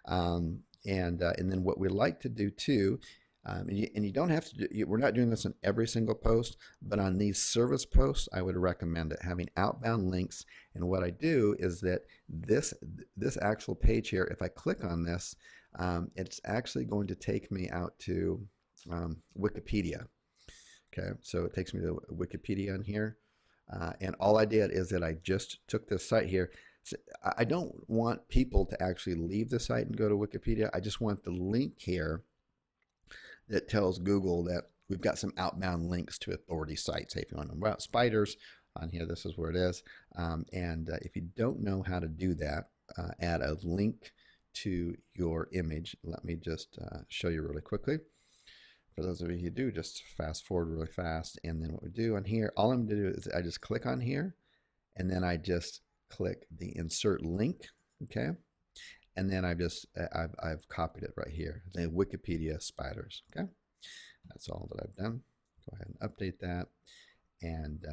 And then what we like to do too, and you don't have to do, we're not doing this on every single post, but on these service posts, I would recommend it, having outbound links. And what I do is that this actual page here, if I click on this, it's actually going to take me out to Wikipedia. Okay, so it takes me to Wikipedia on here. And all I did is that I just took this site here. So I don't want people to actually leave the site and go to Wikipedia. I just want the link here that tells Google that we've got some outbound links to authority sites. Hey, if you want to know about spiders on here, this is where it is. And if you don't know how to do that, add a link to your image. Let me just show you really quickly. For those of you who do, just fast forward really fast. And then what we do on here, all I'm going to do is I just click on here, and then I just click the insert link, okay? And then I've copied it right here, the Wikipedia spiders, okay? That's all that I've done. Go ahead and update that, and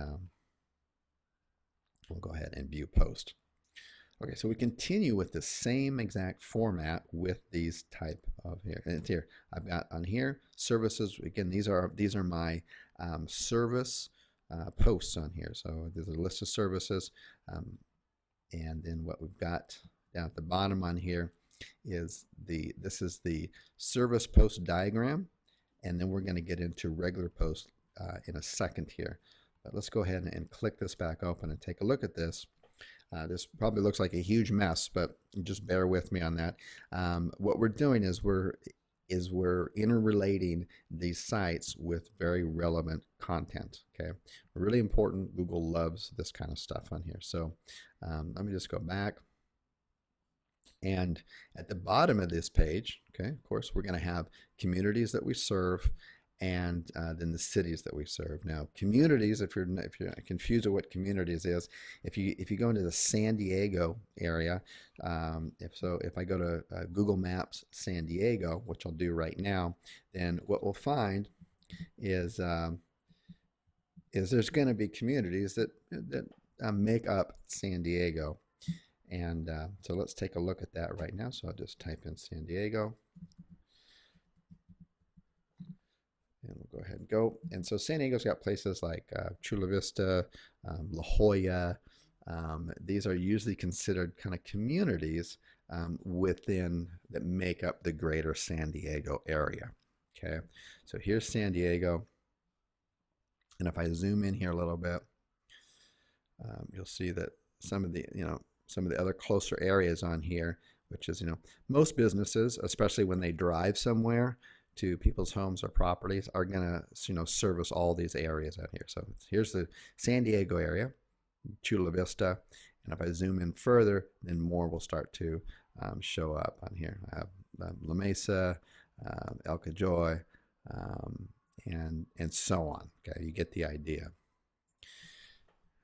we'll go ahead and view post. Okay, so we continue with the same exact format with these type of here. And it's here. I've got on here services. Again, these are my service posts on here. So there's a list of services, and then what we've got down at the bottom on here is this is the service post diagram, and then we're going to get into regular posts in a second here. But let's go ahead and click this back open and take a look at this. This probably looks like a huge mess, but just bear with me on that. What we're doing is we're interrelating these sites with very relevant content. Okay, really important. Google loves this kind of stuff on here. So let me just go back. And at the bottom of this page, okay, of course, we're going to have communities that we serve, and then the cities that we serve. Now, communities, if you're confused with what communities is, if you go into the San Diego area, if I go to Google Maps San Diego, which I'll do right now, then what we'll find is there's going to be communities that make up San Diego, and so let's take a look at that right now. So I'll just type in San Diego. And we'll go ahead and go. And so San Diego's got places like Chula Vista, La Jolla. These are usually considered kind of communities within that make up the greater San Diego area. Okay, so here's San Diego. And if I zoom in here a little bit, you'll see that some of the other closer areas on here, which is, most businesses, especially when they drive somewhere to people's homes or properties, are going to service all these areas out here. So here's the San Diego area, Chula Vista, and if I zoom in further, then more will start to show up on here. I have La Mesa, El Cajoy, and so on. Okay, you get the idea.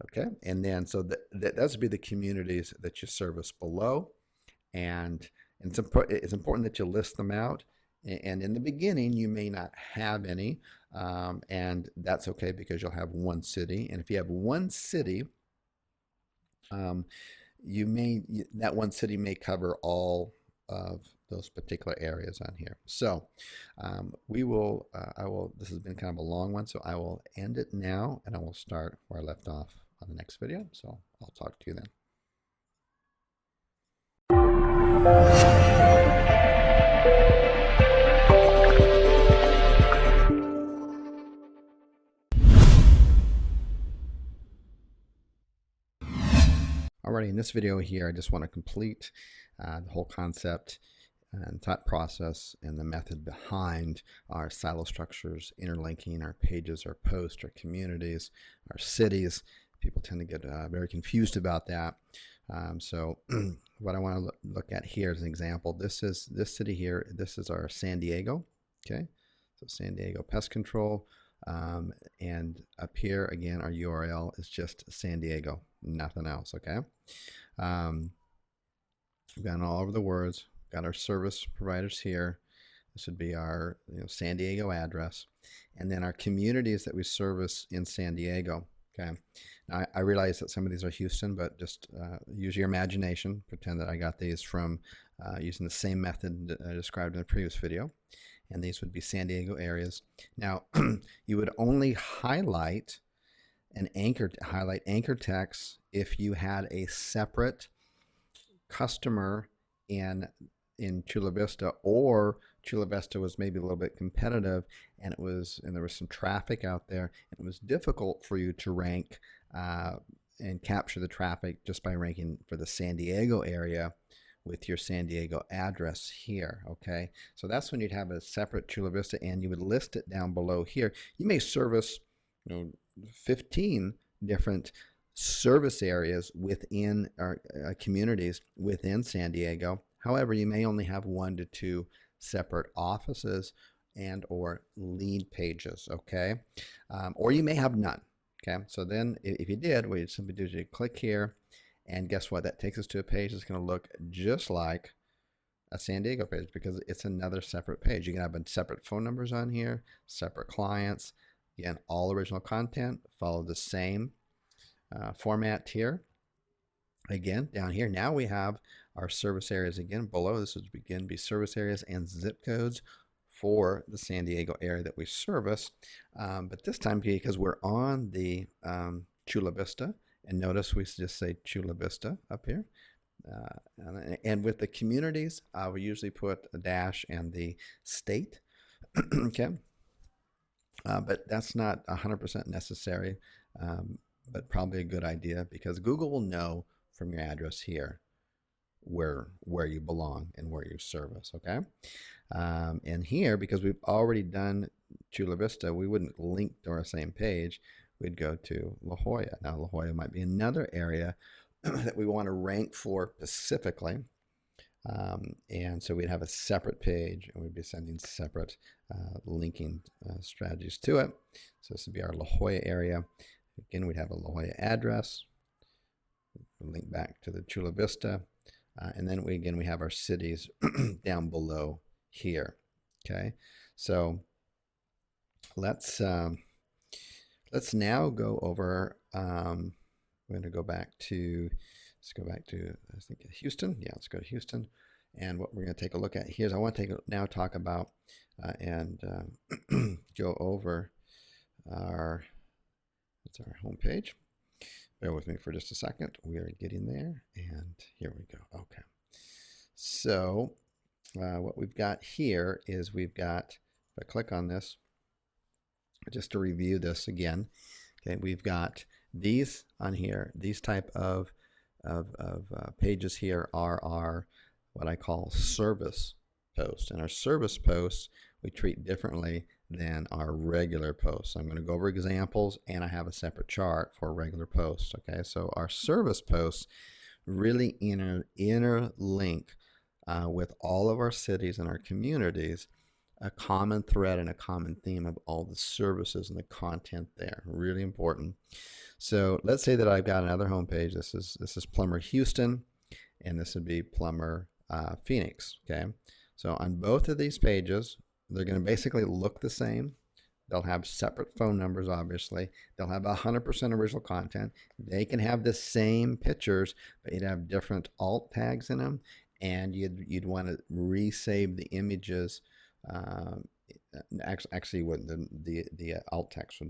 Okay, and then so those would be the communities that you service below, and it's important that you list them out. And in the beginning, you may not have any, and that's okay because you'll have one city. And if you have one city, that one city may cover all of those particular areas on here. So this has been kind of a long one, so I will end it now, and I will start where I left off on the next video. So I'll talk to you then. Alrighty, in this video here, I just want to complete the whole concept and thought process and the method behind our silo structures, interlinking our pages, our posts, our communities, our cities. People tend to get very confused about that. So what I want to look at here is an example. This city here. This is our San Diego. Okay, so San Diego Pest Control. And up here again, our URL is just San Diego, nothing else. Okay, we've got all over the words. Got our service providers here. This would be our San Diego address, and then our communities that we service in San Diego. Okay, now I realize that some of these are Houston, but just use your imagination. Pretend that I got these from using the same method that I described in the previous video. And these would be San Diego areas. Now, you would only highlight anchor text if you had a separate customer in Chula Vista, or Chula Vista was maybe a little bit competitive, and there was some traffic out there, and it was difficult for you to rank and capture the traffic just by ranking for the San Diego area with your San Diego address here. Okay, so that's when you'd have a separate Chula Vista, and you would list it down below here. You may service 15 different service areas within our communities within San Diego. However, you may only have 1 to 2 separate offices and or lead pages. Okay, or you may have none. Okay, so then if you did, what you'd simply do is you click here, and guess what? That takes us to a page that's going to look just like a San Diego page, because it's another separate page. You can have separate phone numbers on here, separate clients. Again, all original content, follow the same format here. Again, down here, now we have our service areas again below. This would begin to be service areas and zip codes for the San Diego area that we service. But this time, because we're on the Chula Vista, and notice we just say Chula Vista up here. And with the communities, we usually put a dash and the state. Okay. But that's not 100% necessary, but probably a good idea because Google will know from your address here where you belong and where you service. Okay. And here, because we've already done Chula Vista, we wouldn't link to our same page. We'd go to La Jolla. Now, La Jolla might be another area that we want to rank for specifically. And so we'd have a separate page and we'd be sending separate linking strategies to it. So this would be our La Jolla area. Again, we'd have a La Jolla address. We'll link back to the Chula Vista. And then we have our cities down below here. Okay, so let's now go over. We're going to go back to. Let's go back to, I think, Houston. Yeah, let's go to Houston. And what we're going to take a look at here is I want to talk about and go over our home page. Bear with me for just a second. We are getting there, and here we go. Okay. So what we've got here is we've got, if I click on this, just to review this again, okay, we've got these on here, these type of pages here are our what I call service posts, and our service posts we treat differently than our regular posts. I'm going to go over examples, and I have a separate chart for regular posts. Okay, so our service posts really interlink with all of our cities and our communities, a common thread and a common theme of all the services and the content there. Really important. So let's say that I've got another homepage. This is Plumber Houston, and this would be Plumber Phoenix. Okay, so on both of these pages, they're going to basically look the same. They'll have separate phone numbers, obviously. They'll have 100% original content. They can have the same pictures, but you'd have different alt tags in them, and you'd want to resave the images. Actually, the alt text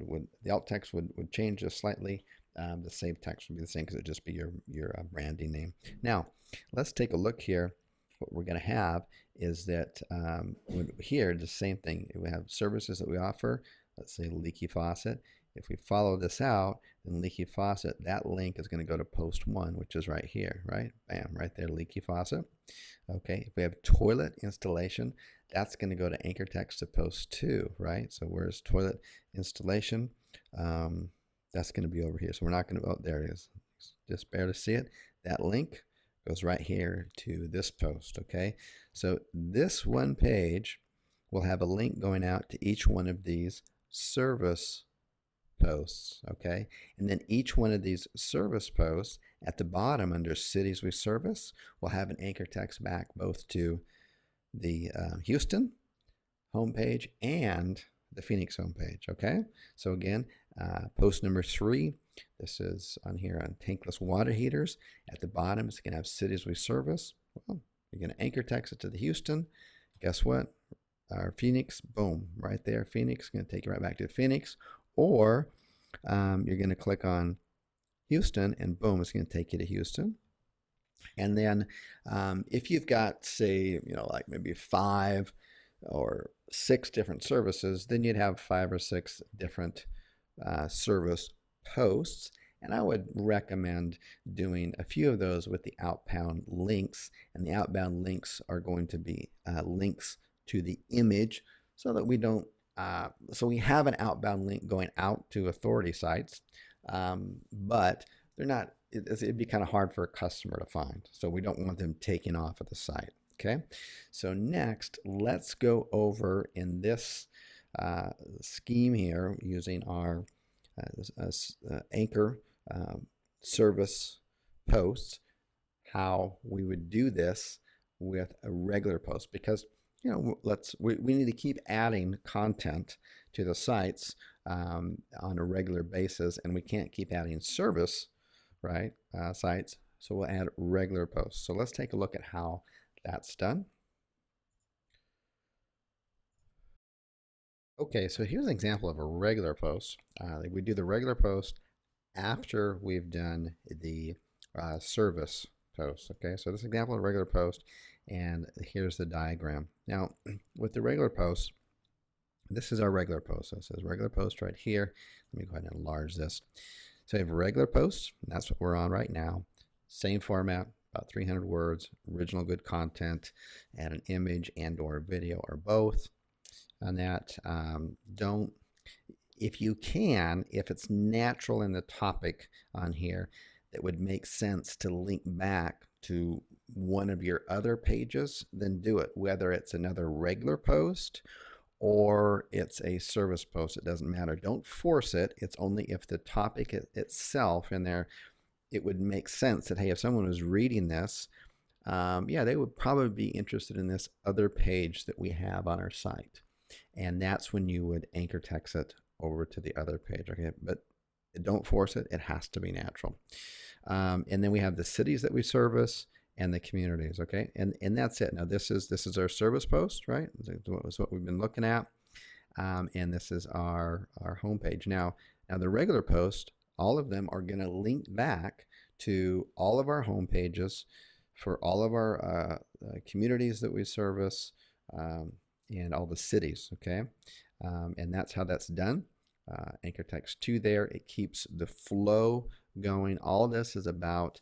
would change just slightly. The save text would be the same because it'd just be your branding name. Now, let's take a look here. What we're going to have is that here the same thing. We have services that we offer. Let's say leaky faucet. If we follow this out, then leaky faucet, that link is going to go to post 1, which is right here, right? Bam, right there, leaky faucet. Okay, if we have toilet installation, that's going to go to anchor text to post 2, right? So where's toilet installation? That's going to be over here. So we're not going to, oh, there it is. Just bear to see it. That link goes right here to this post, okay? So this one page will have a link going out to each one of these service posts, okay? And then each one of these service posts at the bottom under cities we service will have an anchor text back both to the Houston homepage and the Phoenix homepage, okay? So again, post number 3, this is on here on tankless water heaters. At the bottom, it's going to have cities we service. Well, you're going to anchor text it to the Houston. Guess what? Our Phoenix, boom, right there. Phoenix, going to take you right back to Phoenix. Or you're going to click on Houston, and boom, it's going to take you to Houston. And then if you've got, say, like maybe 5 or 6 different services, then you'd have 5 or 6 different service posts. And I would recommend doing a few of those with the outbound links. And the outbound links are going to be links to the image so that we don't, so we have an outbound link going out to authority sites, but they're not, it'd be kind of hard for a customer to find. So we don't want them taking off of the site. Okay, so next, let's go over in this scheme here using our anchor service posts, how we would do this with a regular post, because we need to keep adding content to the sites on a regular basis, and we can't keep adding service, right, sites So we'll add regular posts. So let's take a look at how that's done. Okay, so here's an example of a regular post. We do the regular post after we've done the service post. Okay, so this example of a regular post, and here's the diagram. Now, with the regular post, this is our regular post. So it says regular post right here. Let me go ahead and enlarge this. So we have regular posts, and that's what we're on right now. Same format, about 300 words, original good content, and an image and or video or both. On that, don't, if you can, if it's natural in the topic on here, that would make sense to link back to one of your other pages, then do it. Whether it's another regular post or it's a service post, it doesn't matter. Don't force it. It's only if the topic itself in there, it would make sense that, hey, if someone was reading this, yeah, they would probably be interested in this other page that we have on our site. And that's when you would anchor text it over to the other page. Okay, but don't force it. It has to be natural. And then we have the cities that we service and the communities. Okay, and that's it. Now this is our service post, right? That's what we've been looking at. And this is our homepage. Now the regular post, all of them are going to link back to all of our home pages for all of our communities that we service, and all the cities, okay? And that's how that's done. Anchor text to there. It keeps the flow going. All of this is about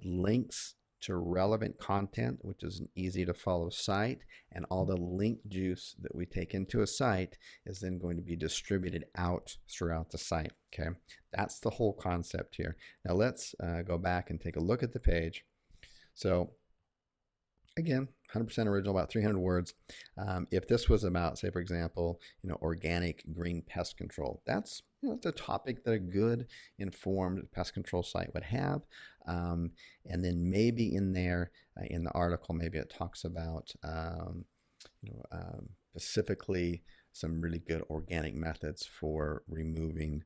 links to relevant content, which is an easy to follow site, and all the link juice that we take into a site is then going to be distributed out throughout the site, okay? That's the whole concept here. Now let's go back and take a look at the page. So again, 100% original, about 300 words. If this was about, say, for example, organic green pest control, that's the topic that a good informed pest control site would have. And then maybe in there, in the article, maybe it talks about specifically some really good organic methods for removing,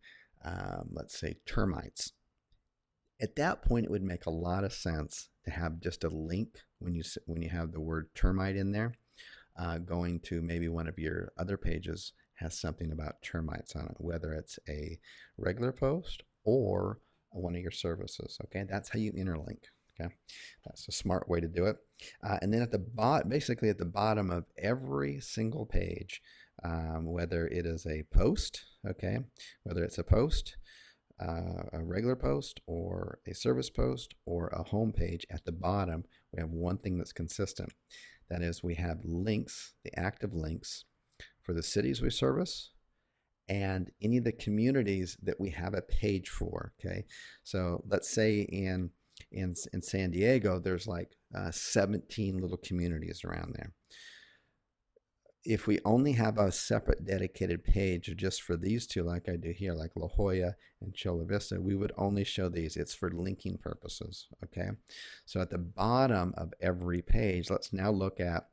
let's say, termites. At that point, it would make a lot of sense to have just a link when you have the word termite in there, going to maybe one of your other pages has something about termites on it, whether it's a regular post or one of your services. Okay, that's how you interlink. Okay, that's a smart way to do it. And then at the basically at the bottom of every single page, whether it is a post, okay, whether it's a post, a regular post or a service post or a home page, at the bottom we have one thing that's consistent. That is, we have links, the active links for the cities we service and any of the communities that we have a page for. Okay, so let's say in San Diego there's like 17 little communities around there. If we only have a separate dedicated page just for these two, like I do here, like La Jolla and Chula Vista, we would only show these. It's for linking purposes, okay? So at the bottom of every page, let's now look at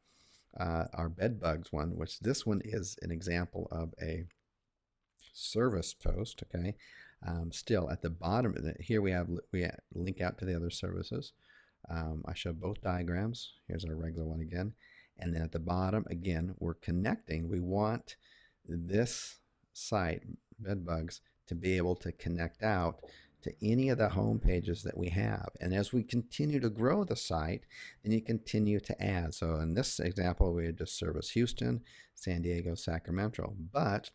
our bed bugs one, which this one is an example of a service post, okay? Still at the bottom, here we link out to the other services. I show both diagrams. Here's our regular one again. And then at the bottom, again, we're connecting. We want this site, bedbugs, to be able to connect out to any of the home pages that we have. And as we continue to grow the site, then you continue to add. So in this example, we just service Houston, San Diego, Sacramento. But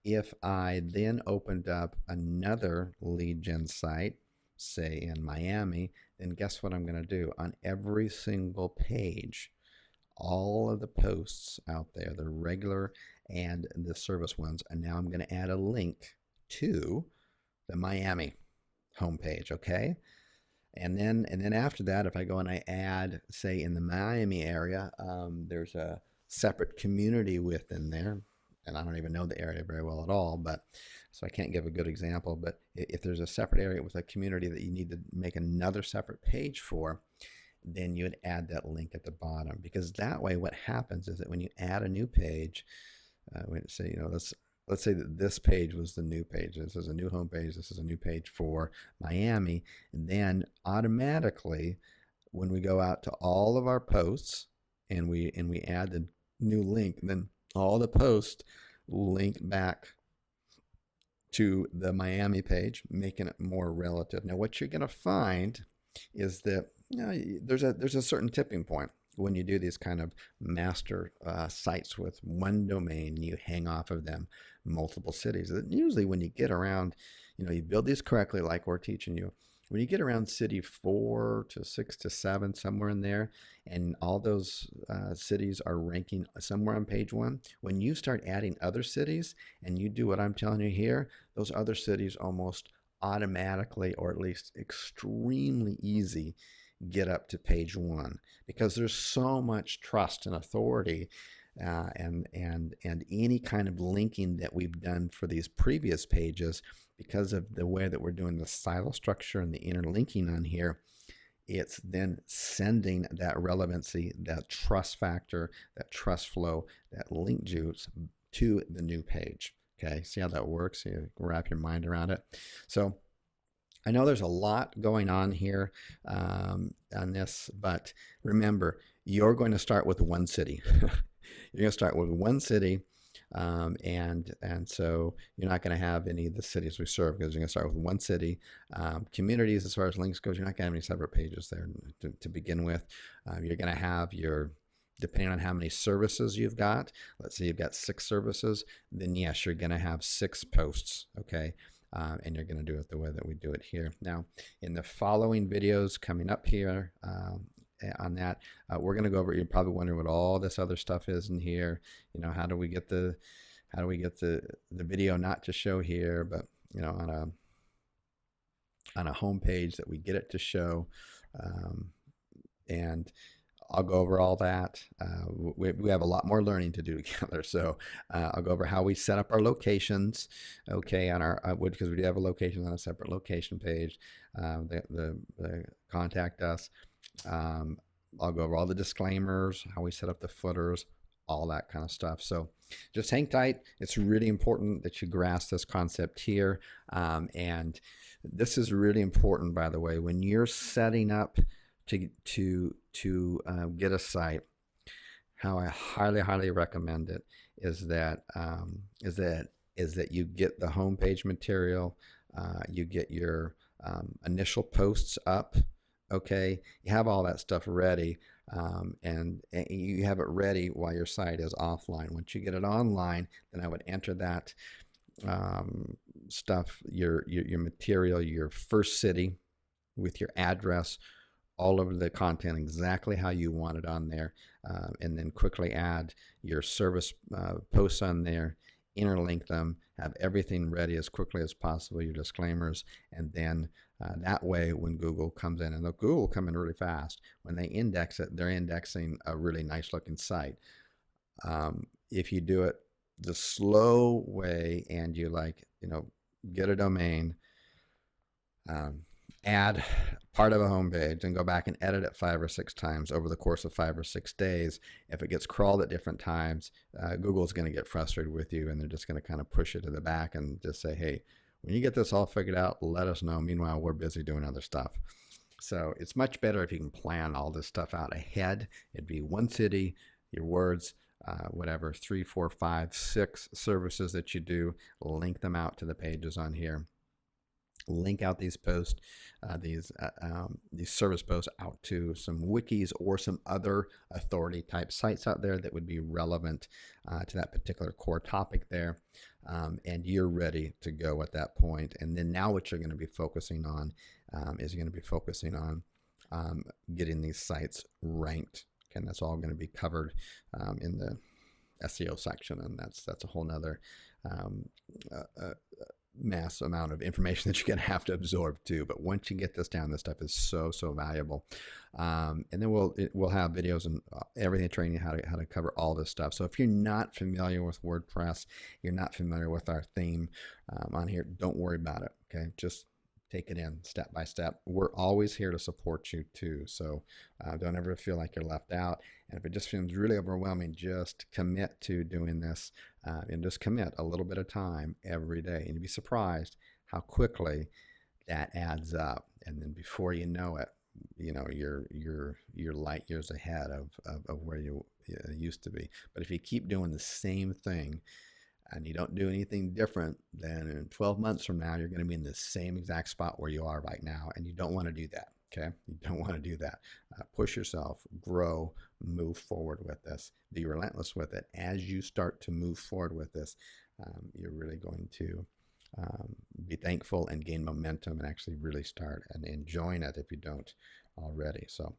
if I then opened up another lead gen site, say in Miami, then guess what I'm going to do? On every single page, all of the posts out there, the regular and the service ones, and now I'm going to add a link to the Miami homepage, okay? And then after that, if I go and I add, say in the Miami area, there's a separate community within there, and I don't even know the area very well at all, but so I can't give a good example, but if there's a separate area with a community that you need to make another separate page for, then you would add that link at the bottom, because that way what happens is that when you add a new page, say, let's let's say that this page was the new page. This is a new home page. This is a new page for Miami. And then automatically, when we go out to all of our posts and we add the new link, then all the posts link back to the Miami page, making it more relative. Now, what you're going to find is that there's a certain tipping point when you do these kind of master sites with one domain. You hang off of them multiple cities. Usually, when you get around, you build these correctly, like we're teaching you. When you get around city 4 to 6 to 7, somewhere in there, and all those cities are ranking somewhere on page 1, when you start adding other cities and you do what I'm telling you here, those other cities almost automatically, or at least extremely easy, get up to page 1, because there's so much trust and authority and any kind of linking that we've done for these previous pages, because of the way that we're doing the silo structure and the interlinking on here. It's then sending that relevancy, that trust factor, that trust flow, that link juice to the new page. Okay, see how that works? You wrap your mind around it. So I know there's a lot going on here on this, but remember, you're going to start with one city. You're going to start with one city, and so you're not going to have any of the cities we serve, because you're going to start with one city. Communities, as far as links goes, you're not going to have any separate pages there to begin with. You're going to have your, depending on how many services you've got, let's say you've got 6 services, then yes, you're going to have 6 posts, okay? And you're going to do it the way that we do it here. Now, in the following videos coming up here on that, we're going to go over, you're probably wondering what all this other stuff is in here. How do we get the video not to show here, but on a home page that we get it to show, and I'll go over all that. We have a lot more learning to do together. So I'll go over how we set up our locations, okay, on our, because we do have a location on a separate location page, the contact us. I'll go over all the disclaimers, how we set up the footers, all that kind of stuff. So just hang tight. It's really important that you grasp this concept here. And this is really important, by the way, when you're setting up to get a site. How I highly recommend it is that you get the homepage material, you get your initial posts up, okay, you have all that stuff ready, and you have it ready while your site is offline. Once you get it online, then I would enter that stuff, your material, your first city with your address, all of the content exactly how you want it on there, and then quickly add your service posts on there, interlink them, have everything ready as quickly as possible, your disclaimers, and then that way when Google comes in, and Google will come in really fast, when they index it, they're indexing a really nice looking site. If you do it the slow way and you get a domain, add part of a home page and go back and edit it 5 or 6 times over the course of 5 or 6 days. If it gets crawled at different times, Google's going to get frustrated with you, and they're just going to kind of push it to the back and just say, hey, when you get this all figured out, let us know. Meanwhile, we're busy doing other stuff. So it's much better if you can plan all this stuff out ahead. It'd be one city, your words, whatever, 3, 4, 5, 6 services that you do, link them out to the pages on here. Link out these posts, these service posts out to some wikis or some other authority type sites out there that would be relevant to that particular core topic there, and you're ready to go at that point. And then now what you're going to be focusing on is you're going to be focusing on getting these sites ranked. Okay, and that's all going to be covered in the SEO section, and that's a whole nother mass amount of information that you're going to have to absorb too. But once you get this down, this stuff is so valuable. And then we'll have videos and everything training how to cover all this stuff. So if you're not familiar with WordPress, you're not familiar with our theme on here, don't worry about it. Okay, just take it in step by step. We're always here to support you too. So don't ever feel like you're left out. And if it just feels really overwhelming, just commit to doing this and just commit a little bit of time every day. And you'd be surprised how quickly that adds up. And then before you know it, you know, you're light years ahead of where you used to be. But if you keep doing the same thing, and you don't do anything different, then in 12 months from now, you're going to be in the same exact spot where you are right now. And you don't want to do that. Okay. You don't want to do that. Push yourself, grow, move forward with this, be relentless with it. As you start to move forward with this, you're really going to be thankful and gain momentum and actually really start and enjoying it if you don't already. So,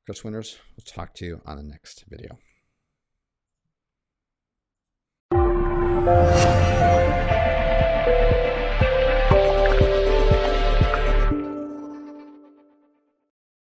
Chris Winters, we'll talk to you on the next video.